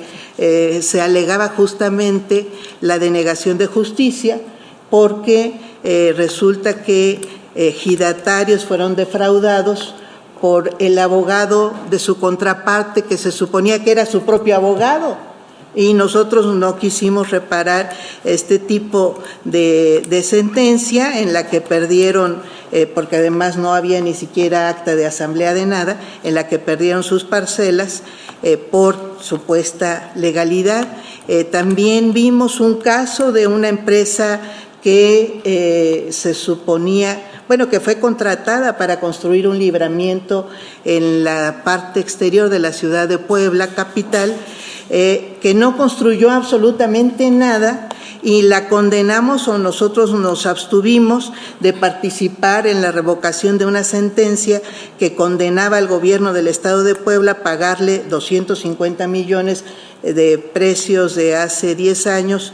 se alegaba justamente la denegación de justicia, porque resulta que ejidatarios fueron defraudados por el abogado de su contraparte, que se suponía que era su propio abogado, y nosotros no quisimos reparar este tipo de sentencia en la que perdieron, porque además no había ni siquiera acta de asamblea de nada, en la que perdieron sus parcelas por supuesta legalidad. También vimos un caso de una empresa que se suponía, que fue contratada para construir un libramiento en la parte exterior de la ciudad de Puebla, capital, que no construyó absolutamente nada, y la condenamos, o nosotros nos abstuvimos de participar en la revocación de una sentencia que condenaba al gobierno del estado de Puebla a pagarle 250 millones de precios de hace 10 años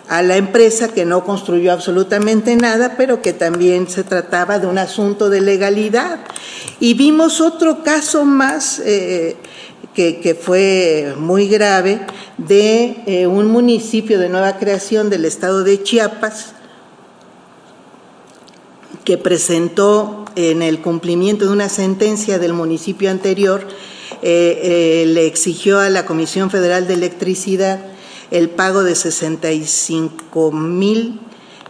a la empresa que no construyó absolutamente nada, pero que también se trataba de un asunto de legalidad. Y vimos otro caso más que fue muy grave, de un municipio de nueva creación del estado de Chiapas, que presentó en el cumplimiento de una sentencia del municipio anterior, le exigió a la Comisión Federal de Electricidad el pago de 65,000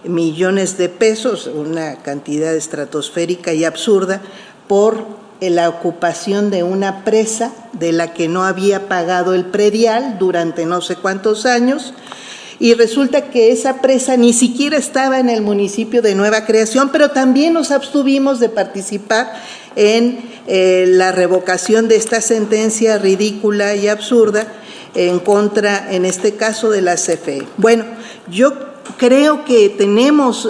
millones de pesos, una cantidad estratosférica y absurda, por la ocupación de una presa de la que no había pagado el predial durante no sé cuántos años, y resulta que esa presa ni siquiera estaba en el municipio de nueva creación, pero también nos abstuvimos de participar en la revocación de esta sentencia ridícula y absurda en contra, en este caso, de la CFE. Bueno, yo creo que tenemos,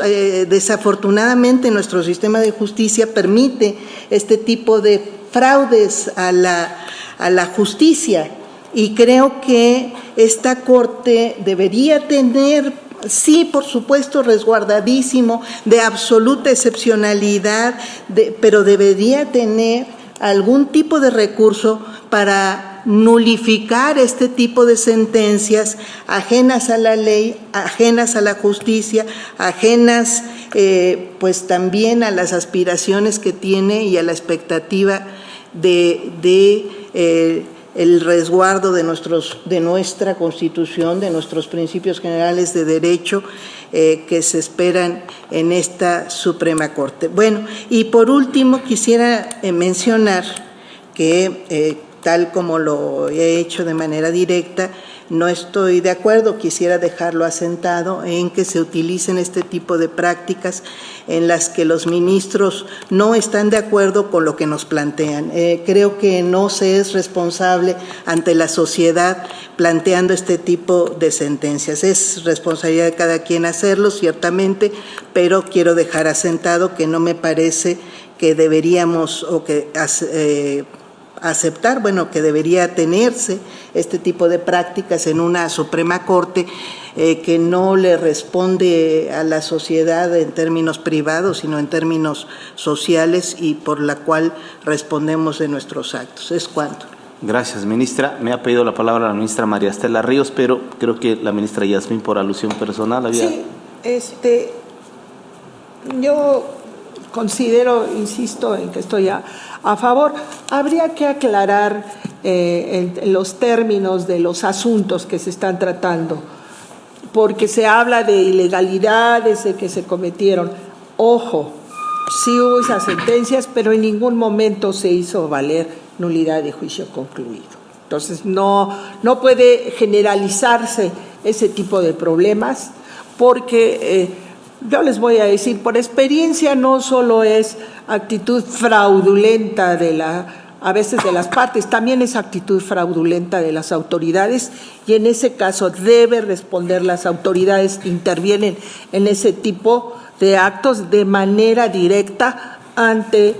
desafortunadamente, nuestro sistema de justicia permite este tipo de fraudes a la justicia, y creo que esta Corte debería tener, sí, por supuesto, resguardadísimo, de absoluta excepcionalidad, pero debería tener algún tipo de recurso para nulificar este tipo de sentencias ajenas a la ley, ajenas a la justicia, ajenas pues también a las aspiraciones que tiene y a la expectativa el resguardo de nuestra Constitución, de nuestros principios generales de derecho que se esperan en esta Suprema Corte. Bueno, y por último quisiera mencionar que tal como lo he hecho de manera directa, no estoy de acuerdo, quisiera dejarlo asentado en que se utilicen este tipo de prácticas en las que los ministros no están de acuerdo con lo que nos plantean. Creo que no se es responsable ante la sociedad planteando este tipo de sentencias. Es responsabilidad de cada quien hacerlo, ciertamente, pero quiero dejar asentado que no me parece que deberíamos aceptar, que debería tenerse este tipo de prácticas en una Suprema Corte que no le responde a la sociedad en términos privados, sino en términos sociales y por la cual respondemos de nuestros actos. Es cuanto. Gracias, ministra. Me ha pedido la palabra la ministra María Estela Ríos, pero creo que la ministra Yasmín, por alusión personal, había... Sí, yo considero, insisto en que estoy a favor. Habría que aclarar los términos de los asuntos que se están tratando, porque se habla de ilegalidades de que se cometieron. Ojo, sí hubo esas sentencias, pero en ningún momento se hizo valer nulidad de juicio concluido. Entonces, no puede generalizarse ese tipo de problemas, porque yo les voy a decir, por experiencia, no solo es actitud fraudulenta a veces de las partes, también es actitud fraudulenta de las autoridades, y en ese caso debe responder las autoridades que intervienen en ese tipo de actos de manera directa ante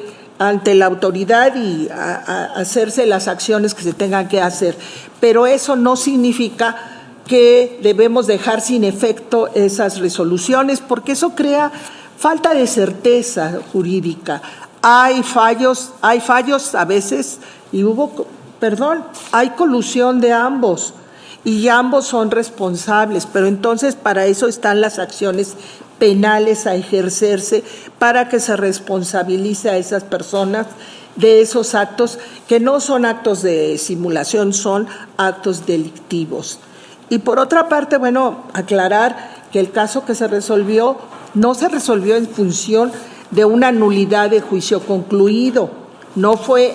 la autoridad y hacerse las acciones que se tengan que hacer. Pero eso no significa que debemos dejar sin efecto esas resoluciones, porque eso crea falta de certeza jurídica. Hay fallos a veces, y hay colusión de ambos, y ambos son responsables, pero entonces para eso están las acciones penales a ejercerse, para que se responsabilice a esas personas de esos actos que no son actos de simulación, son actos delictivos. Y por otra parte, aclarar que el caso que se resolvió no se resolvió en función de una nulidad de juicio concluido, no fue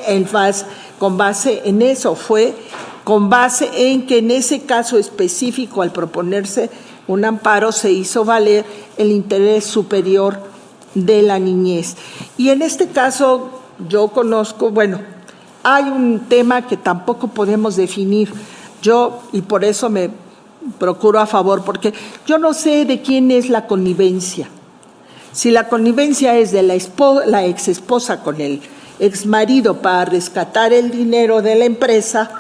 con base en eso, fue con base en que en ese caso específico, al proponerse un amparo, se hizo valer el interés superior de la niñez. Y en este caso yo conozco, hay un tema que tampoco podemos definir, y por eso me procuro a favor, porque yo no sé de quién es la connivencia. Si la connivencia es de la ex esposa con el ex marido para rescatar el dinero de la empresa,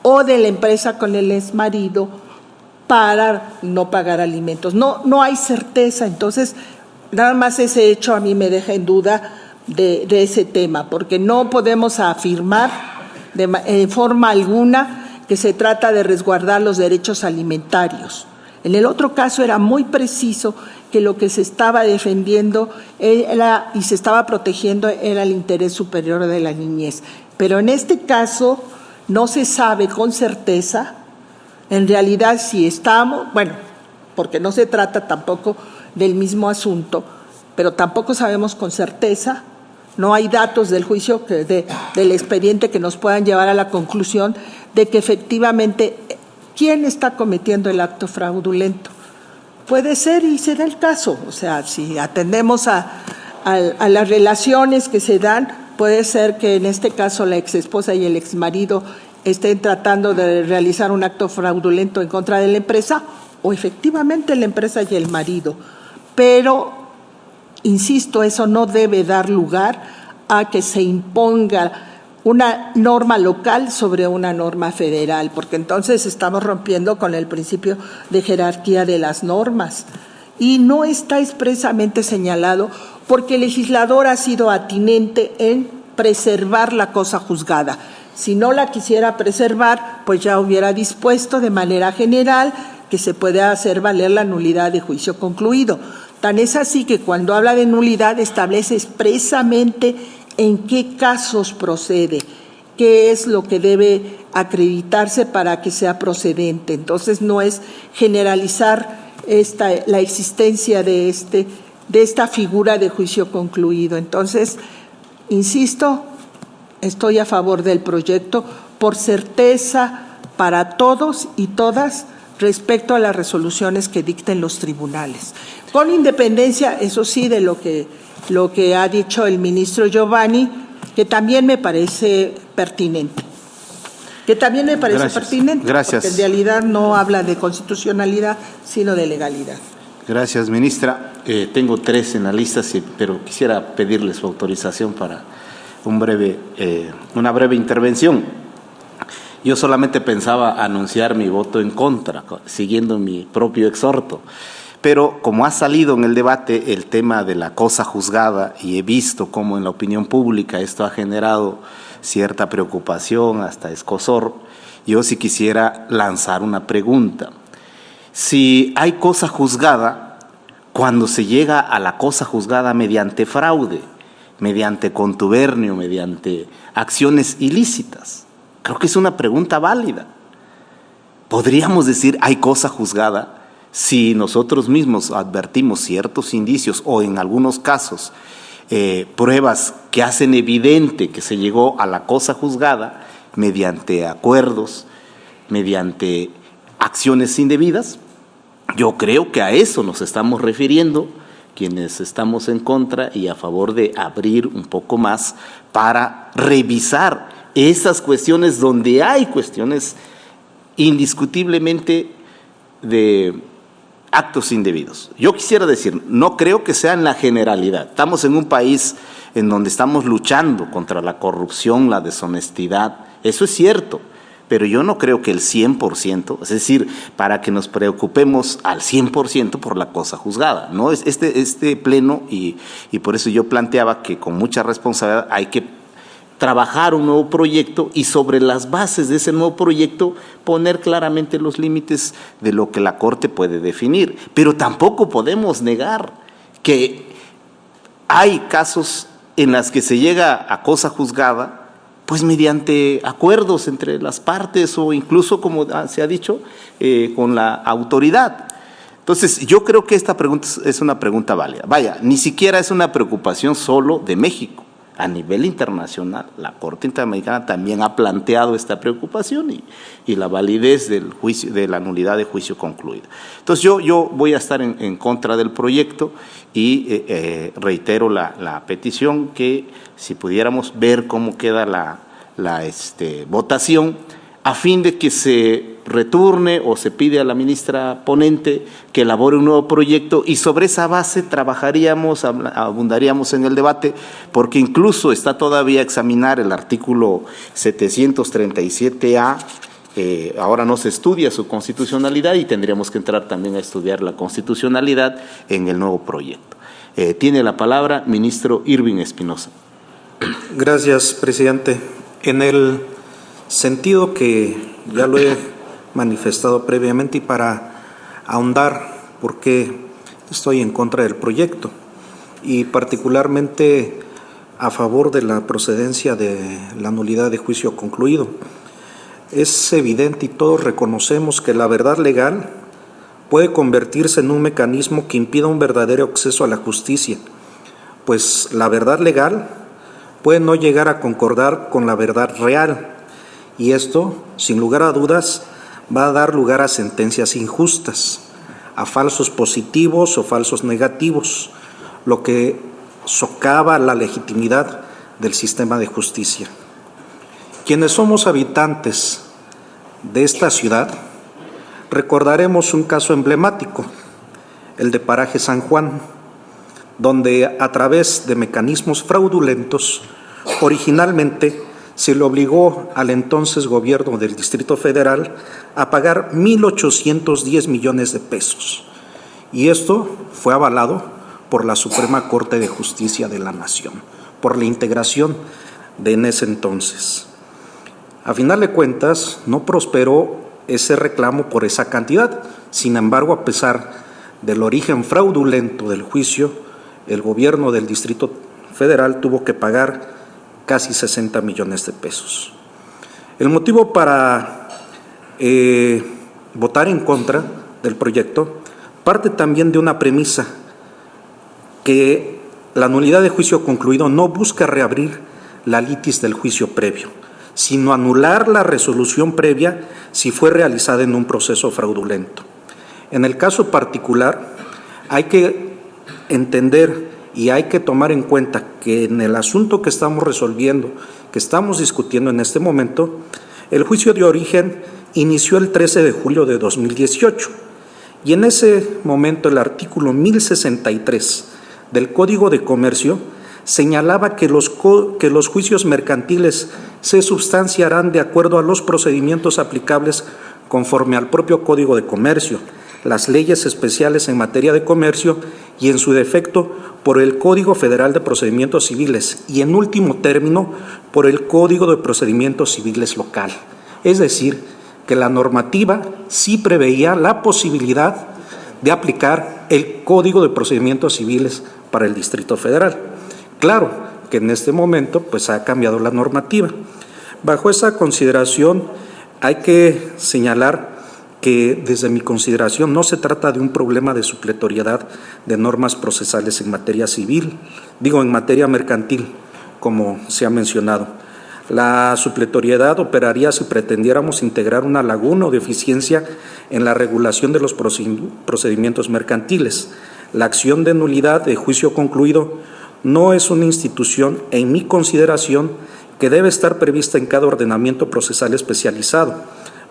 o de la empresa con el ex marido para no pagar alimentos. No hay certeza, entonces nada más ese hecho a mí me deja en duda de ese tema, porque no podemos afirmar de forma alguna que se trata de resguardar los derechos alimentarios. En el otro caso era muy preciso que lo que se estaba defendiendo y se estaba protegiendo era el interés superior de la niñez. Pero en este caso no se sabe con certeza, en realidad si estamos, porque no se trata tampoco del mismo asunto, pero tampoco sabemos con certeza, no hay datos del juicio, del expediente que nos puedan llevar a la conclusión de que efectivamente quién está cometiendo el acto fraudulento. Puede ser y se da el caso, o sea, si atendemos a las relaciones que se dan, puede ser que en este caso la exesposa y el exmarido estén tratando de realizar un acto fraudulento en contra de la empresa, o efectivamente la empresa y el marido. Pero, insisto, eso no debe dar lugar a que se imponga una norma local sobre una norma federal, porque entonces estamos rompiendo con el principio de jerarquía de las normas. Y no está expresamente señalado porque el legislador ha sido atinente en preservar la cosa juzgada. Si no la quisiera preservar, pues ya hubiera dispuesto de manera general que se puede hacer valer la nulidad de juicio concluido. Tan es así que cuando habla de nulidad establece expresamente en qué casos procede. qué es lo que debe acreditarse para que sea procedente. Entonces no es generalizar la existencia de esta figura de juicio concluido. Entonces, insisto, estoy a favor del proyecto por certeza para todos y todas respecto a las resoluciones que dicten los tribunales. Con independencia, eso sí, de lo que ha dicho el ministro Giovanni, que también me parece pertinente. Gracias. Porque en realidad no habla de constitucionalidad, sino de legalidad. Gracias, ministra. Tengo 3 en la lista, pero quisiera pedirle su autorización para una breve intervención. Yo solamente pensaba anunciar mi voto en contra, siguiendo mi propio exhorto. Pero como ha salido en el debate el tema de la cosa juzgada, y he visto cómo en la opinión pública esto ha generado cierta preocupación, hasta escozor, yo sí quisiera lanzar una pregunta. Si hay cosa juzgada, cuando se llega a la cosa juzgada mediante fraude, mediante contubernio, mediante acciones ilícitas, creo que es una pregunta válida. ¿Podríamos decir hay cosa juzgada si nosotros mismos advertimos ciertos indicios o en algunos casos pruebas que hacen evidente que se llegó a la cosa juzgada mediante acuerdos, mediante acciones indebidas? Yo creo que a eso nos estamos refiriendo quienes estamos en contra y a favor de abrir un poco más para revisar esas cuestiones donde hay cuestiones indiscutiblemente de actos indebidos. Yo quisiera decir, no creo que sea en la generalidad. Estamos en un país en donde estamos luchando contra la corrupción, la deshonestidad. Eso es cierto, pero yo no creo que el 100%, es decir, para que nos preocupemos al 100% por la cosa juzgada. ¿No? Este pleno, y por eso yo planteaba que con mucha responsabilidad hay que trabajar un nuevo proyecto y sobre las bases de ese nuevo proyecto poner claramente los límites de lo que la Corte puede definir. Pero tampoco podemos negar que hay casos en los que se llega a cosa juzgada pues mediante acuerdos entre las partes o incluso, como se ha dicho, con la autoridad. Entonces, yo creo que esta pregunta es una pregunta válida. Vaya, ni siquiera es una preocupación solo de México. A nivel internacional, la Corte Interamericana también ha planteado esta preocupación y la validez del juicio, de la nulidad de juicio concluido. Entonces yo voy a estar en contra del proyecto y reitero la petición que si pudiéramos ver cómo queda la votación a fin de que se returne o se pide a la ministra ponente que elabore un nuevo proyecto y sobre esa base trabajaríamos, abundaríamos en el debate, porque incluso está todavía a examinar el artículo 737A, ahora no se estudia su constitucionalidad y tendríamos que entrar también a estudiar la constitucionalidad en el nuevo proyecto. Tiene la palabra ministro Irving Espinosa. Gracias, presidente. En el sentido que ya lo he manifestado previamente y para ahondar por qué estoy en contra del proyecto y particularmente a favor de la procedencia de la nulidad de juicio concluido. Es evidente y todos reconocemos que la verdad legal puede convertirse en un mecanismo que impida un verdadero acceso a la justicia, pues la verdad legal puede no llegar a concordar con la verdad real y esto, sin lugar a dudas, va a dar lugar a sentencias injustas, a falsos positivos o falsos negativos, lo que socava la legitimidad del sistema de justicia. Quienes somos habitantes de esta ciudad, recordaremos un caso emblemático, el de Paraje San Juan, donde a través de mecanismos fraudulentos, originalmente se le obligó al entonces gobierno del Distrito Federal a pagar 1.810 millones de pesos. Y esto fue avalado por la Suprema Corte de Justicia de la Nación, por la integración de en ese entonces. A final de cuentas, no prosperó ese reclamo por esa cantidad. Sin embargo, a pesar del origen fraudulento del juicio, el gobierno del Distrito Federal tuvo que pagar casi 60 millones de pesos. El motivo para votar en contra del proyecto parte también de una premisa, que la nulidad de juicio concluido no busca reabrir la litis del juicio previo, sino anular la resolución previa si fue realizada en un proceso fraudulento. En el caso particular, hay que entender y hay que tomar en cuenta que en el asunto que estamos resolviendo, que estamos discutiendo en este momento, el juicio de origen inició el 13 de julio de 2018 y en ese momento el artículo 1063 del Código de Comercio señalaba que los juicios mercantiles se substanciarán de acuerdo a los procedimientos aplicables conforme al propio Código de Comercio, las leyes especiales en materia de comercio y, en su defecto, por el Código Federal de Procedimientos Civiles y, en último término, por el Código de Procedimientos Civiles local. Es decir, que la normativa sí preveía la posibilidad de aplicar el Código de Procedimientos Civiles para el Distrito Federal. Claro que en este momento pues ha cambiado la normativa. Bajo esa consideración hay que señalar que desde mi consideración no se trata de un problema de supletoriedad de normas procesales en materia civil, en materia mercantil, como se ha mencionado. La supletoriedad operaría si pretendiéramos integrar una laguna o deficiencia en la regulación de los procedimientos mercantiles. La acción de nulidad de juicio concluido no es una institución, en mi consideración, que debe estar prevista en cada ordenamiento procesal especializado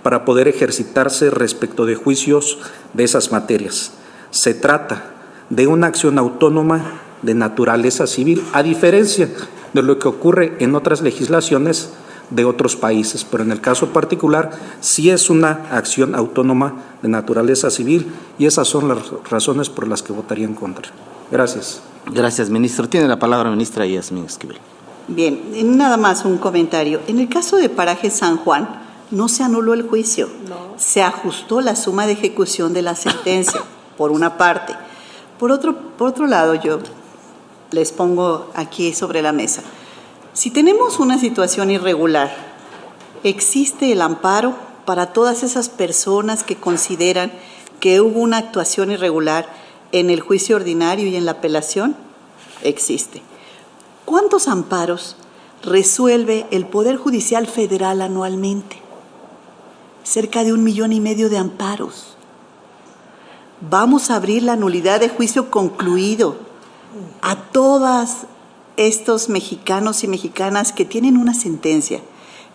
para poder ejercitarse respecto de juicios de esas materias. Se trata de una acción autónoma de naturaleza civil, a diferencia de lo que ocurre en otras legislaciones de otros países, pero en el caso particular sí es una acción autónoma de naturaleza civil y esas son las razones por las que votaría en contra. Gracias. Gracias, ministro. Tiene la palabra ministra Yasmín Esquivel. Bien, nada más un comentario. En el caso de Paraje San Juan, no se anuló el juicio, se ajustó la suma de ejecución de la sentencia, por una parte. Por otro lado, yo les pongo aquí sobre la mesa. Si tenemos una situación irregular, existe el amparo para todas esas personas que consideran que hubo una actuación irregular en el juicio ordinario y en la apelación. Existe. ¿Cuántos amparos resuelve el Poder Judicial Federal anualmente? Cerca de 1,5 millones de amparos. Vamos a abrir la nulidad de juicio concluido a todos estos mexicanos y mexicanas que tienen una sentencia,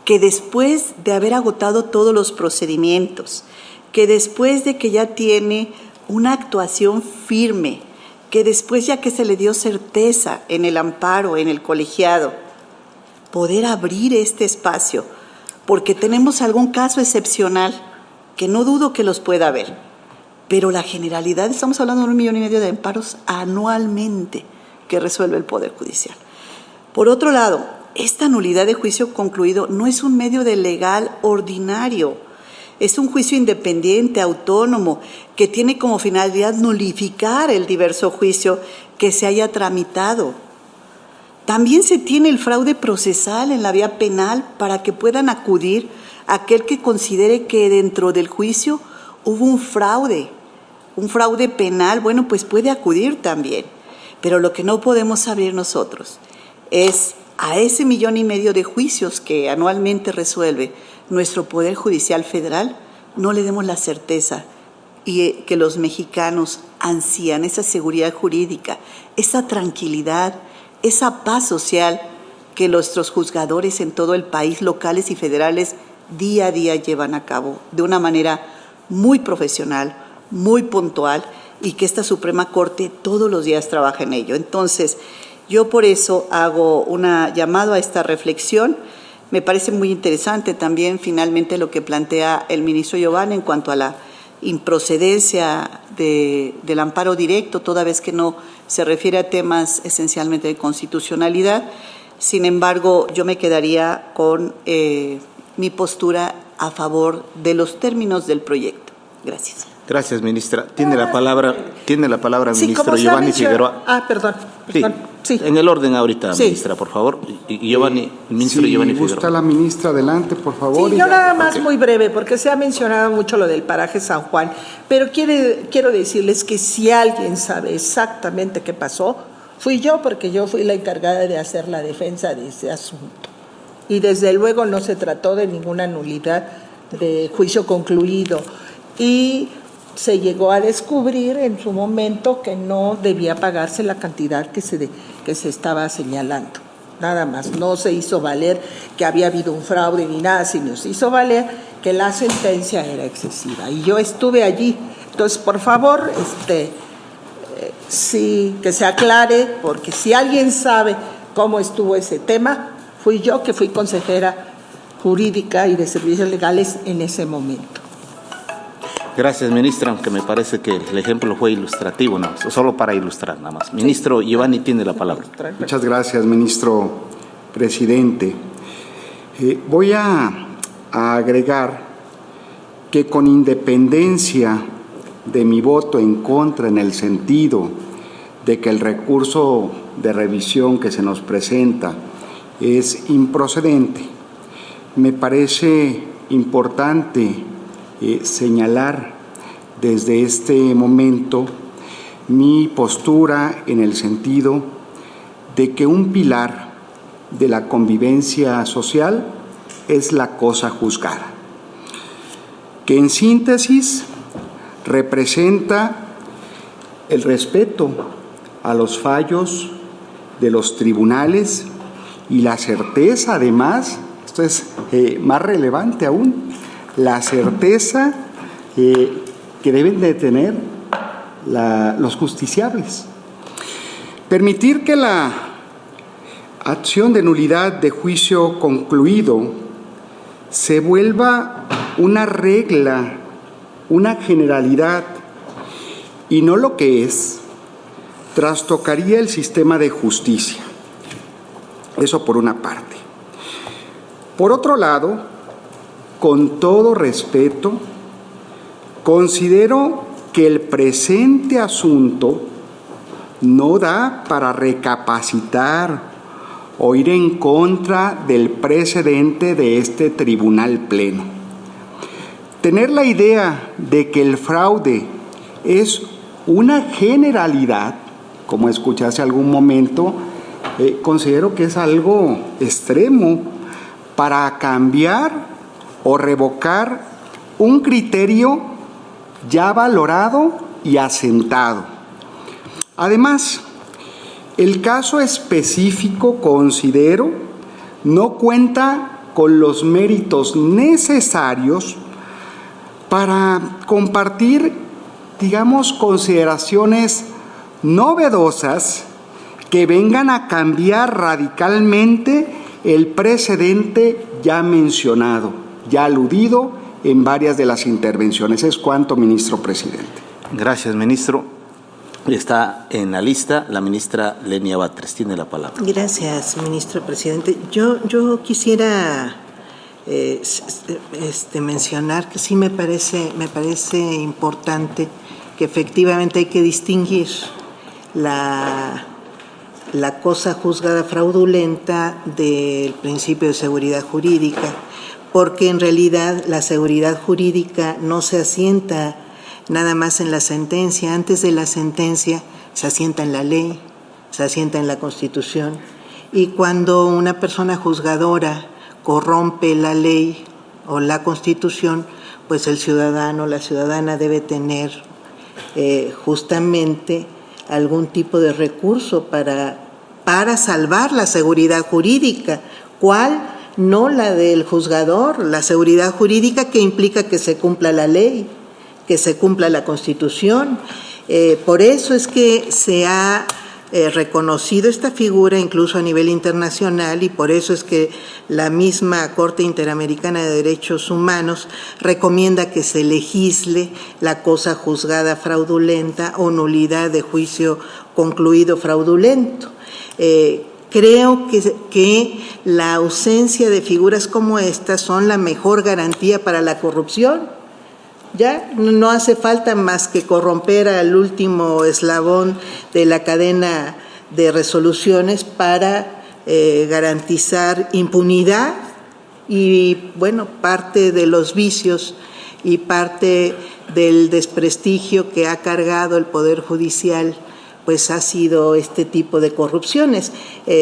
que después de haber agotado todos los procedimientos, que después de que ya tiene una actuación firme, que después ya que se le dio certeza en el amparo, en el colegiado, poder abrir este espacio, porque tenemos algún caso excepcional, que no dudo que los pueda haber, pero la generalidad, estamos hablando de 1,5 millones de amparos anualmente que resuelve el Poder Judicial. Por otro lado, esta nulidad de juicio concluido no es un medio de legal ordinario, es un juicio independiente, autónomo, que tiene como finalidad nulificar el diverso juicio que se haya tramitado. También se tiene el fraude procesal en la vía penal para que puedan acudir aquel que considere que dentro del juicio hubo un fraude penal, bueno, pues puede acudir también. Pero lo que no podemos abrir nosotros es a ese 1,5 millones de juicios que anualmente resuelve nuestro Poder Judicial Federal, no le demos la certeza y que los mexicanos ansían, esa seguridad jurídica, esa tranquilidad, esa paz social que nuestros juzgadores en todo el país, locales y federales, día a día llevan a cabo de una manera muy profesional, muy puntual, y que esta Suprema Corte todos los días trabaja en ello. Entonces, yo por eso hago un llamado a esta reflexión. Me parece muy interesante también finalmente lo que plantea el ministro Giovanni en cuanto a la improcedencia del amparo directo, toda vez que no se refiere a temas esencialmente de constitucionalidad. Sin embargo, yo me quedaría con mi postura a favor de los términos del proyecto. Gracias. Gracias, ministra. Tiene la palabra el Sí, ministro como se ha Giovanni Figueroa. perdón. Sí. Sí. En el orden ahorita, Sí. ministra, por favor. Y Giovanni, el ministro Giovanni Si gusta Figueroa. la ministra, adelante, por favor. Sí, y yo ya. nada más muy breve, porque se ha mencionado mucho lo del paraje San Juan, pero quiero decirles que si alguien sabe exactamente qué pasó, fui yo, porque yo fui la encargada de hacer la defensa de ese asunto. Y desde luego no se trató de ninguna nulidad de juicio concluido. Y se llegó a descubrir en su momento que no debía pagarse la cantidad que se estaba señalando. Nada más, no se hizo valer que había habido un fraude ni nada, sino se hizo valer que la sentencia era excesiva. Y yo estuve allí. Entonces, por favor, sí, que se aclare, porque si alguien sabe cómo estuvo ese tema, fui yo, que fui consejera jurídica y de servicios legales en ese momento. Gracias, ministra, aunque me parece que el ejemplo fue ilustrativo, ¿no? Solo para ilustrar, nada más. Ministro Giovanni tiene la palabra. Muchas gracias, ministro presidente. Voy a agregar que con independencia de mi voto en contra en el sentido de que el recurso de revisión que se nos presenta es improcedente, me parece importante señalar desde este momento mi postura en el sentido de que un pilar de la convivencia social es la cosa juzgada, que en síntesis representa el respeto a los fallos de los tribunales y la certeza, además, esto es más relevante aún, la certeza que deben de tener los justiciables. Permitir que la acción de nulidad de juicio concluido se vuelva una regla, una generalidad, y no lo que es, trastocaría el sistema de justicia. Eso por una parte. Por otro lado, con todo respeto, considero que el presente asunto no da para recapacitar o ir en contra del precedente de este tribunal pleno. Tener la idea de que el fraude es una generalidad, como escuché hace algún momento, considero que es algo extremo para cambiar o revocar un criterio ya valorado y asentado. Además, el caso específico, considero, no cuenta con los méritos necesarios para compartir, digamos, consideraciones novedosas que vengan a cambiar radicalmente el precedente ya mencionado, ya aludido en varias de las intervenciones. Es cuanto, ministro presidente. Gracias, ministro. Está en la lista la ministra Lenia Batres. Tiene la palabra. Gracias, ministro presidente. Yo quisiera mencionar que sí me parece importante que efectivamente hay que distinguir la cosa juzgada fraudulenta del principio de seguridad jurídica, porque en realidad la seguridad jurídica no se asienta nada más en la sentencia. Antes de la sentencia se asienta en la ley, se asienta en la Constitución, y cuando una persona juzgadora corrompe la ley o la Constitución, pues el ciudadano o la ciudadana debe tener justamente algún tipo de recurso para salvar la seguridad jurídica. ¿Cuál? No la del juzgador, la seguridad jurídica que implica que se cumpla la ley, que se cumpla la Constitución. Por eso es que se ha reconocido esta figura incluso a nivel internacional, y por eso es que la misma Corte Interamericana de Derechos Humanos recomienda que se legisle la cosa juzgada fraudulenta o nulidad de juicio concluido fraudulento. Creo que la ausencia de figuras como estas son la mejor garantía para la corrupción. Ya no hace falta más que corromper al último eslabón de la cadena de resoluciones para garantizar impunidad y, bueno, parte de los vicios y parte del desprestigio que ha cargado el Poder Judicial, pues ha sido este tipo de corrupciones,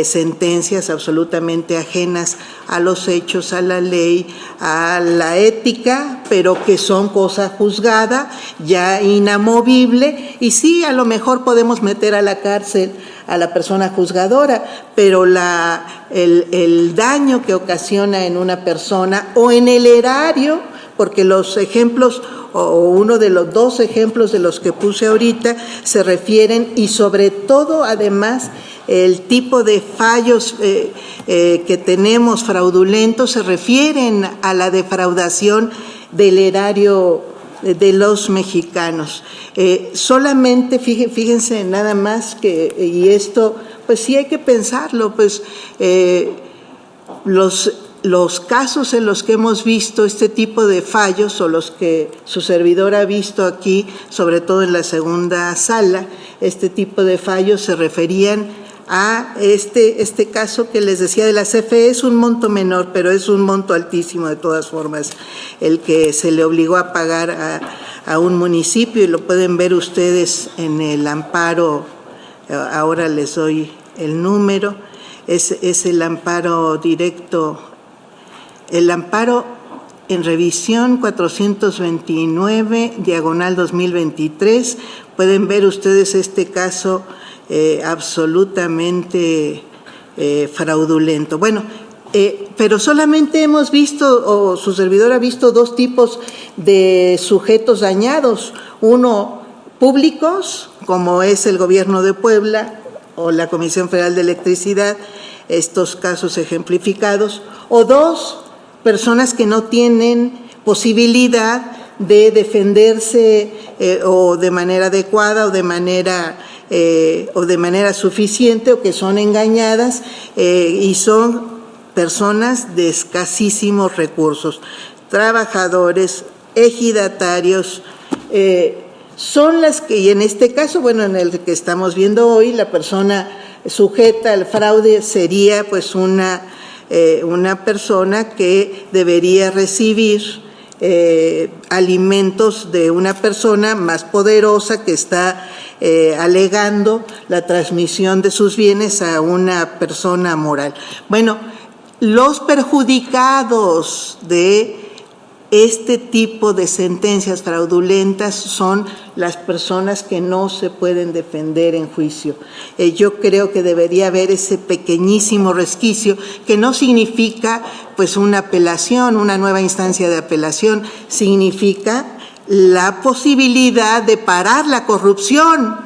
sentencias absolutamente ajenas a los hechos, a la ley, a la ética, pero que son cosa juzgada, ya inamovible, y sí, a lo mejor podemos meter a la cárcel a la persona juzgadora, pero el daño que ocasiona en una persona o en el erario, porque los ejemplos o uno de los dos ejemplos de los que puse ahorita se refieren, y sobre todo además el tipo de fallos que tenemos fraudulentos se refieren a la defraudación del erario de los mexicanos. Solamente fíjense nada más que, y esto pues sí hay que pensarlo, pues los casos en los que hemos visto este tipo de fallos, o los que su servidor ha visto aquí, sobre todo en la segunda sala, este tipo de fallos se referían a este caso que les decía de la CFE. Es un monto menor, pero es un monto altísimo de todas formas, el que se le obligó a pagar a un municipio, y lo pueden ver ustedes en el amparo. Ahora les doy el número, es el amparo directo. El amparo en revisión 429, diagonal 2023. Pueden ver ustedes este caso absolutamente fraudulento. Bueno, pero solamente hemos visto, o su servidor ha visto, dos tipos de sujetos dañados. Uno, públicos, como es el Gobierno de Puebla o la Comisión Federal de Electricidad, estos casos ejemplificados. O dos, personas que no tienen posibilidad de defenderse o de manera adecuada o de manera suficiente, o que son engañadas, y son personas de escasísimos recursos, trabajadores, ejidatarios, son las que, y en este caso, bueno, en el que estamos viendo hoy, la persona sujeta al fraude sería pues una persona que debería recibir alimentos de una persona más poderosa que está alegando la transmisión de sus bienes a una persona moral. Bueno, los perjudicados de este tipo de sentencias fraudulentas son las personas que no se pueden defender en juicio. Yo creo que debería haber ese pequeñísimo resquicio, que no significa pues una apelación, una nueva instancia de apelación, significa la posibilidad de parar la corrupción,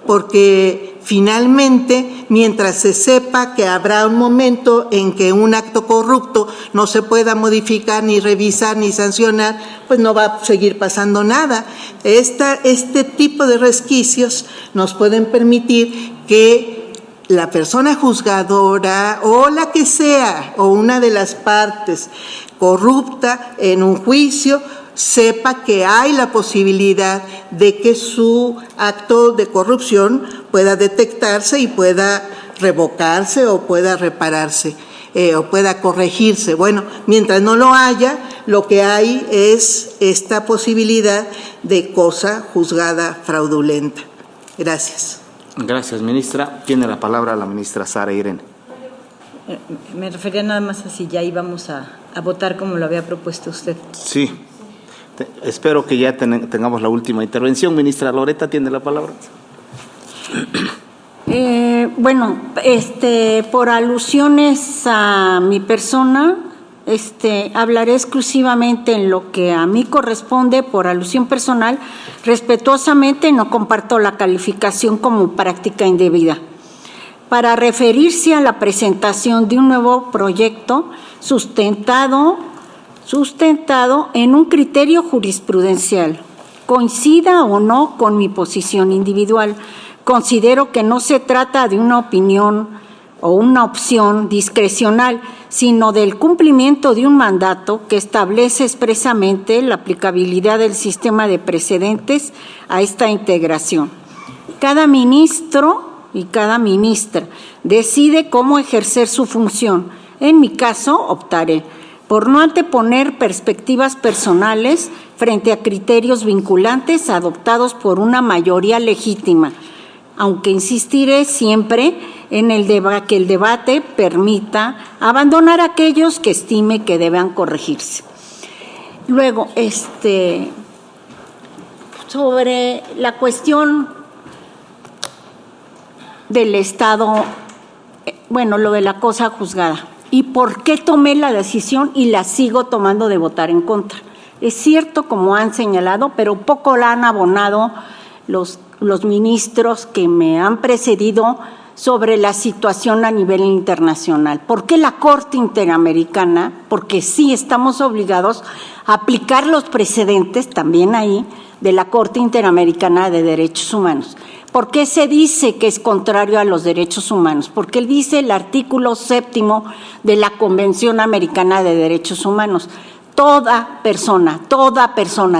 porque finalmente, mientras se sepa que habrá un momento en que un acto corrupto no se pueda modificar, ni revisar, ni sancionar, pues no va a seguir pasando nada. Este tipo de resquicios nos pueden permitir que la persona juzgadora, o la que sea, o una de las partes corrupta en un juicio, sepa que hay la posibilidad de que su acto de corrupción pueda detectarse y pueda revocarse o pueda repararse o pueda corregirse. Bueno, mientras no lo haya, lo que hay es esta posibilidad de cosa juzgada fraudulenta. Gracias. Gracias, ministra. Tiene la palabra la ministra Sara Irene. Me refería nada más a si ya íbamos a votar como lo había propuesto usted. Sí. Espero que ya tengamos la última intervención. Ministra Loretta, tiene la palabra. Bueno, por alusiones a mi persona, hablaré exclusivamente en lo que a mí corresponde por alusión personal. Respetuosamente no comparto la calificación como práctica indebida. Para referirse a la presentación de un nuevo proyecto sustentado en un criterio jurisprudencial, coincida o no con mi posición individual, considero que no se trata de una opinión o una opción discrecional, sino del cumplimiento de un mandato que establece expresamente la aplicabilidad del sistema de precedentes a esta integración. Cada ministro y cada ministra decide cómo ejercer su función. En mi caso, optaré por no anteponer perspectivas personales frente a criterios vinculantes adoptados por una mayoría legítima, aunque insistiré siempre en que el debate permita abandonar aquellos que estime que deban corregirse. Luego, sobre la cuestión del Estado, lo de la cosa juzgada, y por qué tomé la decisión y la sigo tomando de votar en contra. Es cierto, como han señalado, pero poco la han abonado los ministros que me han precedido sobre la situación a nivel internacional. ¿Por qué la Corte Interamericana? Porque sí estamos obligados a aplicar los precedentes también ahí de la Corte Interamericana de Derechos Humanos. ¿Por qué se dice que es contrario a los derechos humanos? Porque dice el artículo 7º de la Convención Americana de Derechos Humanos. Toda persona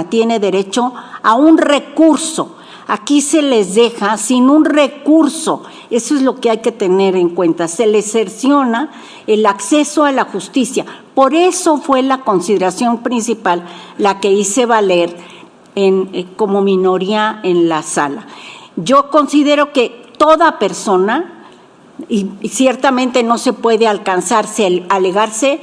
tiene derecho a un recurso. Aquí se les deja sin un recurso. Eso es lo que hay que tener en cuenta. Se les cerciona el acceso a la justicia. Por eso fue la consideración principal la que hice valer como minoría en la sala. Yo considero que toda persona, y ciertamente no se puede alegarse,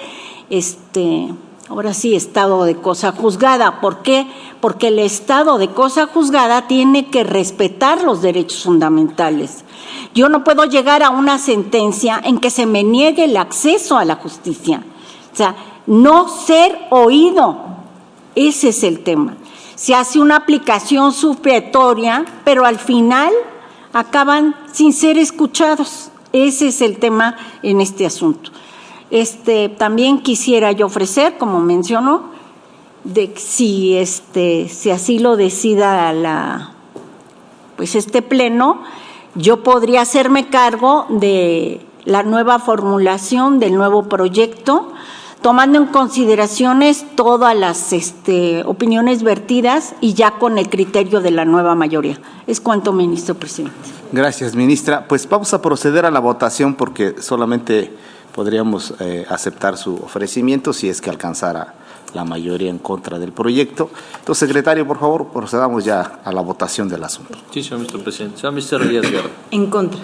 ahora sí, estado de cosa juzgada. ¿Por qué? Porque el estado de cosa juzgada tiene que respetar los derechos fundamentales. Yo no puedo llegar a una sentencia en que se me niegue el acceso a la justicia. O sea, no ser oído, ese es el tema. Se hace una aplicación supletoria, pero al final acaban sin ser escuchados. Ese es el tema en este asunto. También quisiera yo ofrecer, como mencionó, de si así lo decida este pleno, yo podría hacerme cargo de la nueva formulación del nuevo proyecto, tomando en consideraciones todas las opiniones vertidas y ya con el criterio de la nueva mayoría. Es cuanto, ministro presidente. Gracias, ministra. Pues vamos a proceder a la votación porque solamente podríamos aceptar su ofrecimiento si es que alcanzara la mayoría en contra del proyecto. Entonces, secretario, por favor, procedamos ya a la votación del asunto. Sí, señor ministro presidente. Señor ministro Díaz Guerra. En contra.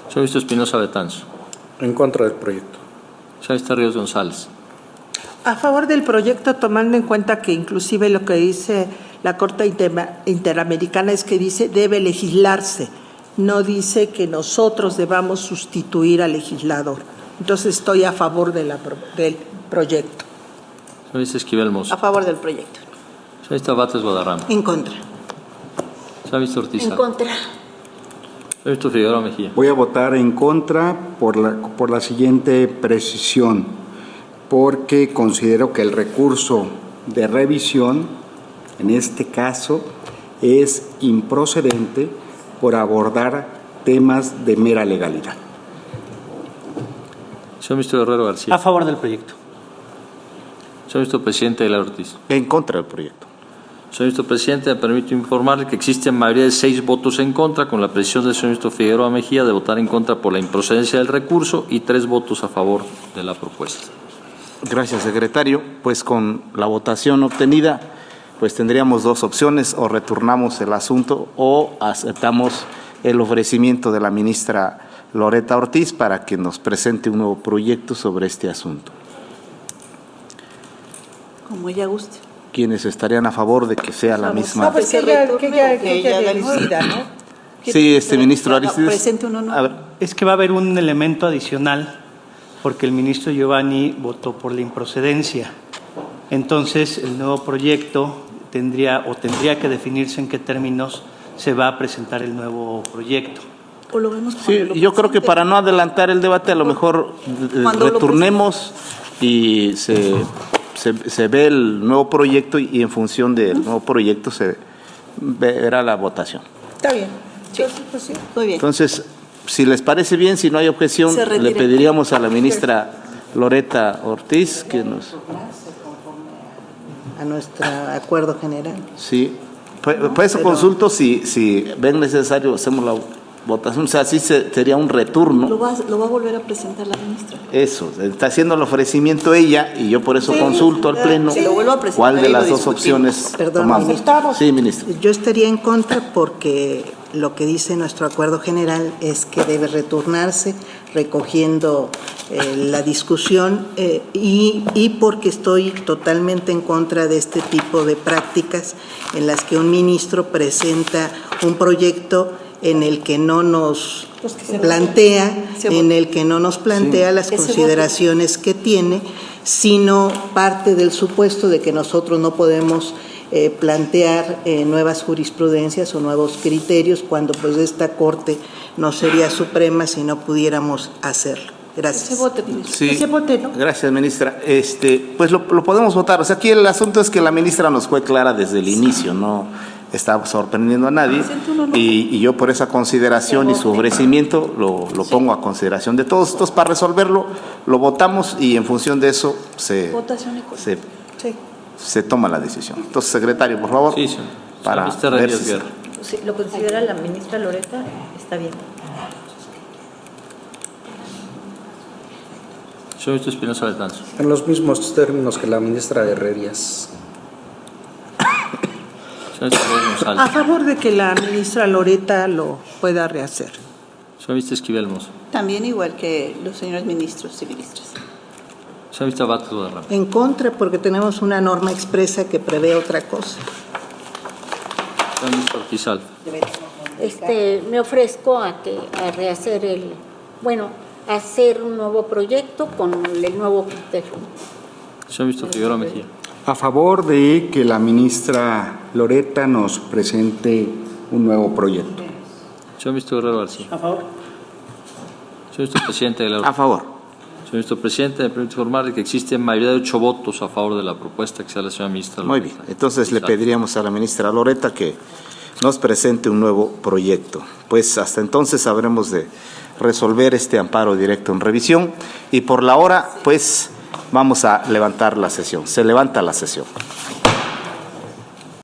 Señor ministro Espinosa Betanzo. En contra del proyecto. Señor ministro Ríos González. A favor del proyecto, tomando en cuenta que inclusive lo que dice la Corte Interamericana es que dice debe legislarse, no dice que nosotros debamos sustituir al legislador. Entonces estoy a favor del proyecto. Señor ministro Esquivel Mozo. A favor del proyecto. Señor ministro Batres Guadarrama. En contra. Señor ministro Ortiz. En contra. Señor ministro Figueroa Mejía. Voy a votar en contra por la siguiente precisión, porque considero que el recurso de revisión, en este caso, es improcedente por abordar temas de mera legalidad. Señor ministro Guerrero García. A favor del proyecto. Señor ministro presidente Aguilar Ortiz. En contra del proyecto. Señor ministro presidente, me permito informar que existe mayoría de 6 votos en contra, con la precisión del señor ministro Figueroa Mejía de votar en contra por la improcedencia del recurso y 3 votos a favor de la propuesta. Gracias, secretario. Pues con la votación obtenida, pues tendríamos 2 opciones: o retornamos el asunto o aceptamos el ofrecimiento de la ministra Loretta Ortiz para que nos presente un nuevo proyecto sobre este asunto. Como ella guste. ¿Quiénes estarían a favor de que sea la misma? No, pues que ella decida, ¿no? Sí, ministro Aristides. Presente uno, ¿no? A ver. Es que va a haber un elemento adicional porque el ministro Giovanni votó por la improcedencia. Entonces, el nuevo proyecto tendría que definirse en qué términos se va a presentar el nuevo proyecto. O lo vemos Sí, yo creo que para no adelantar el debate, a lo mejor retornemos y se ve el nuevo proyecto y en función del nuevo proyecto se verá la votación. Está bien. Sí. Pues sí. Muy bien. Entonces, si les parece bien, si no hay objeción, le pediríamos a la ministra Loretta Ortiz que nos... A nuestro acuerdo general. Sí, Por eso consulto si ven necesario, hacemos la votación, o sea, sí sería un retorno. Lo va a volver a presentar la ministra. Eso, está haciendo el ofrecimiento ella y yo por eso consulto al Pleno Si lo vuelvo a presentar, cuál de ahí lo las dos discutimos. opciones Perdón, tomamos. Sí, ministro. Yo estaría en contra porque lo que dice nuestro acuerdo general es que debe retornarse recogiendo la discusión y porque estoy totalmente en contra de este tipo de prácticas en las que un ministro presenta un proyecto en el que no nos plantea, las consideraciones que tiene, sino parte del supuesto de que nosotros no podemos plantear nuevas jurisprudencias o nuevos criterios cuando pues esta Corte no sería suprema si no pudiéramos hacerlo. Gracias. Ese vote, ministro. Sí, Ese vote, ¿no? Gracias, ministra. Pues lo podemos votar. O sea, aquí el asunto es que la ministra nos fue clara desde el inicio, no está sorprendiendo a nadie. Y yo por esa consideración y su ofrecimiento lo pongo a consideración de todos. Entonces, para resolverlo, lo votamos y en función de eso se toma la decisión. Entonces, secretario, por favor. Sí, señor. Para ver si Si lo considera la ministra Loreta, está bien. Señor ministro Espinosa Betanzo. En los mismos términos que la ministra Herrerías. Señor ministro González. A favor de que la ministra Loreta lo pueda rehacer. Señor ministro Esquivel Mozo. También igual que los señores ministros y ministras. Señor ministro Vázquez Guadarrama. En contra porque tenemos una norma expresa que prevé otra cosa. Señor ministro Ortizal. Me ofrezco a rehacer hacer un nuevo proyecto con el nuevo criterio. Señor ministro Figueroa Mejía. A favor de que la ministra Loreta nos presente un nuevo proyecto. Señor ministro Guerrero García. A favor. Señor ministro presidente de la a favor. Señor ministro presidente, me permite informar que existe mayoría de 8 votos a favor de la propuesta que sea la señora ministra Loreta. Muy bien. Entonces le pediríamos a la ministra Loreta que nos presente un nuevo proyecto. Pues hasta entonces habremos de resolver este amparo directo en revisión y por la hora pues vamos a levantar la sesión. Se levanta la sesión.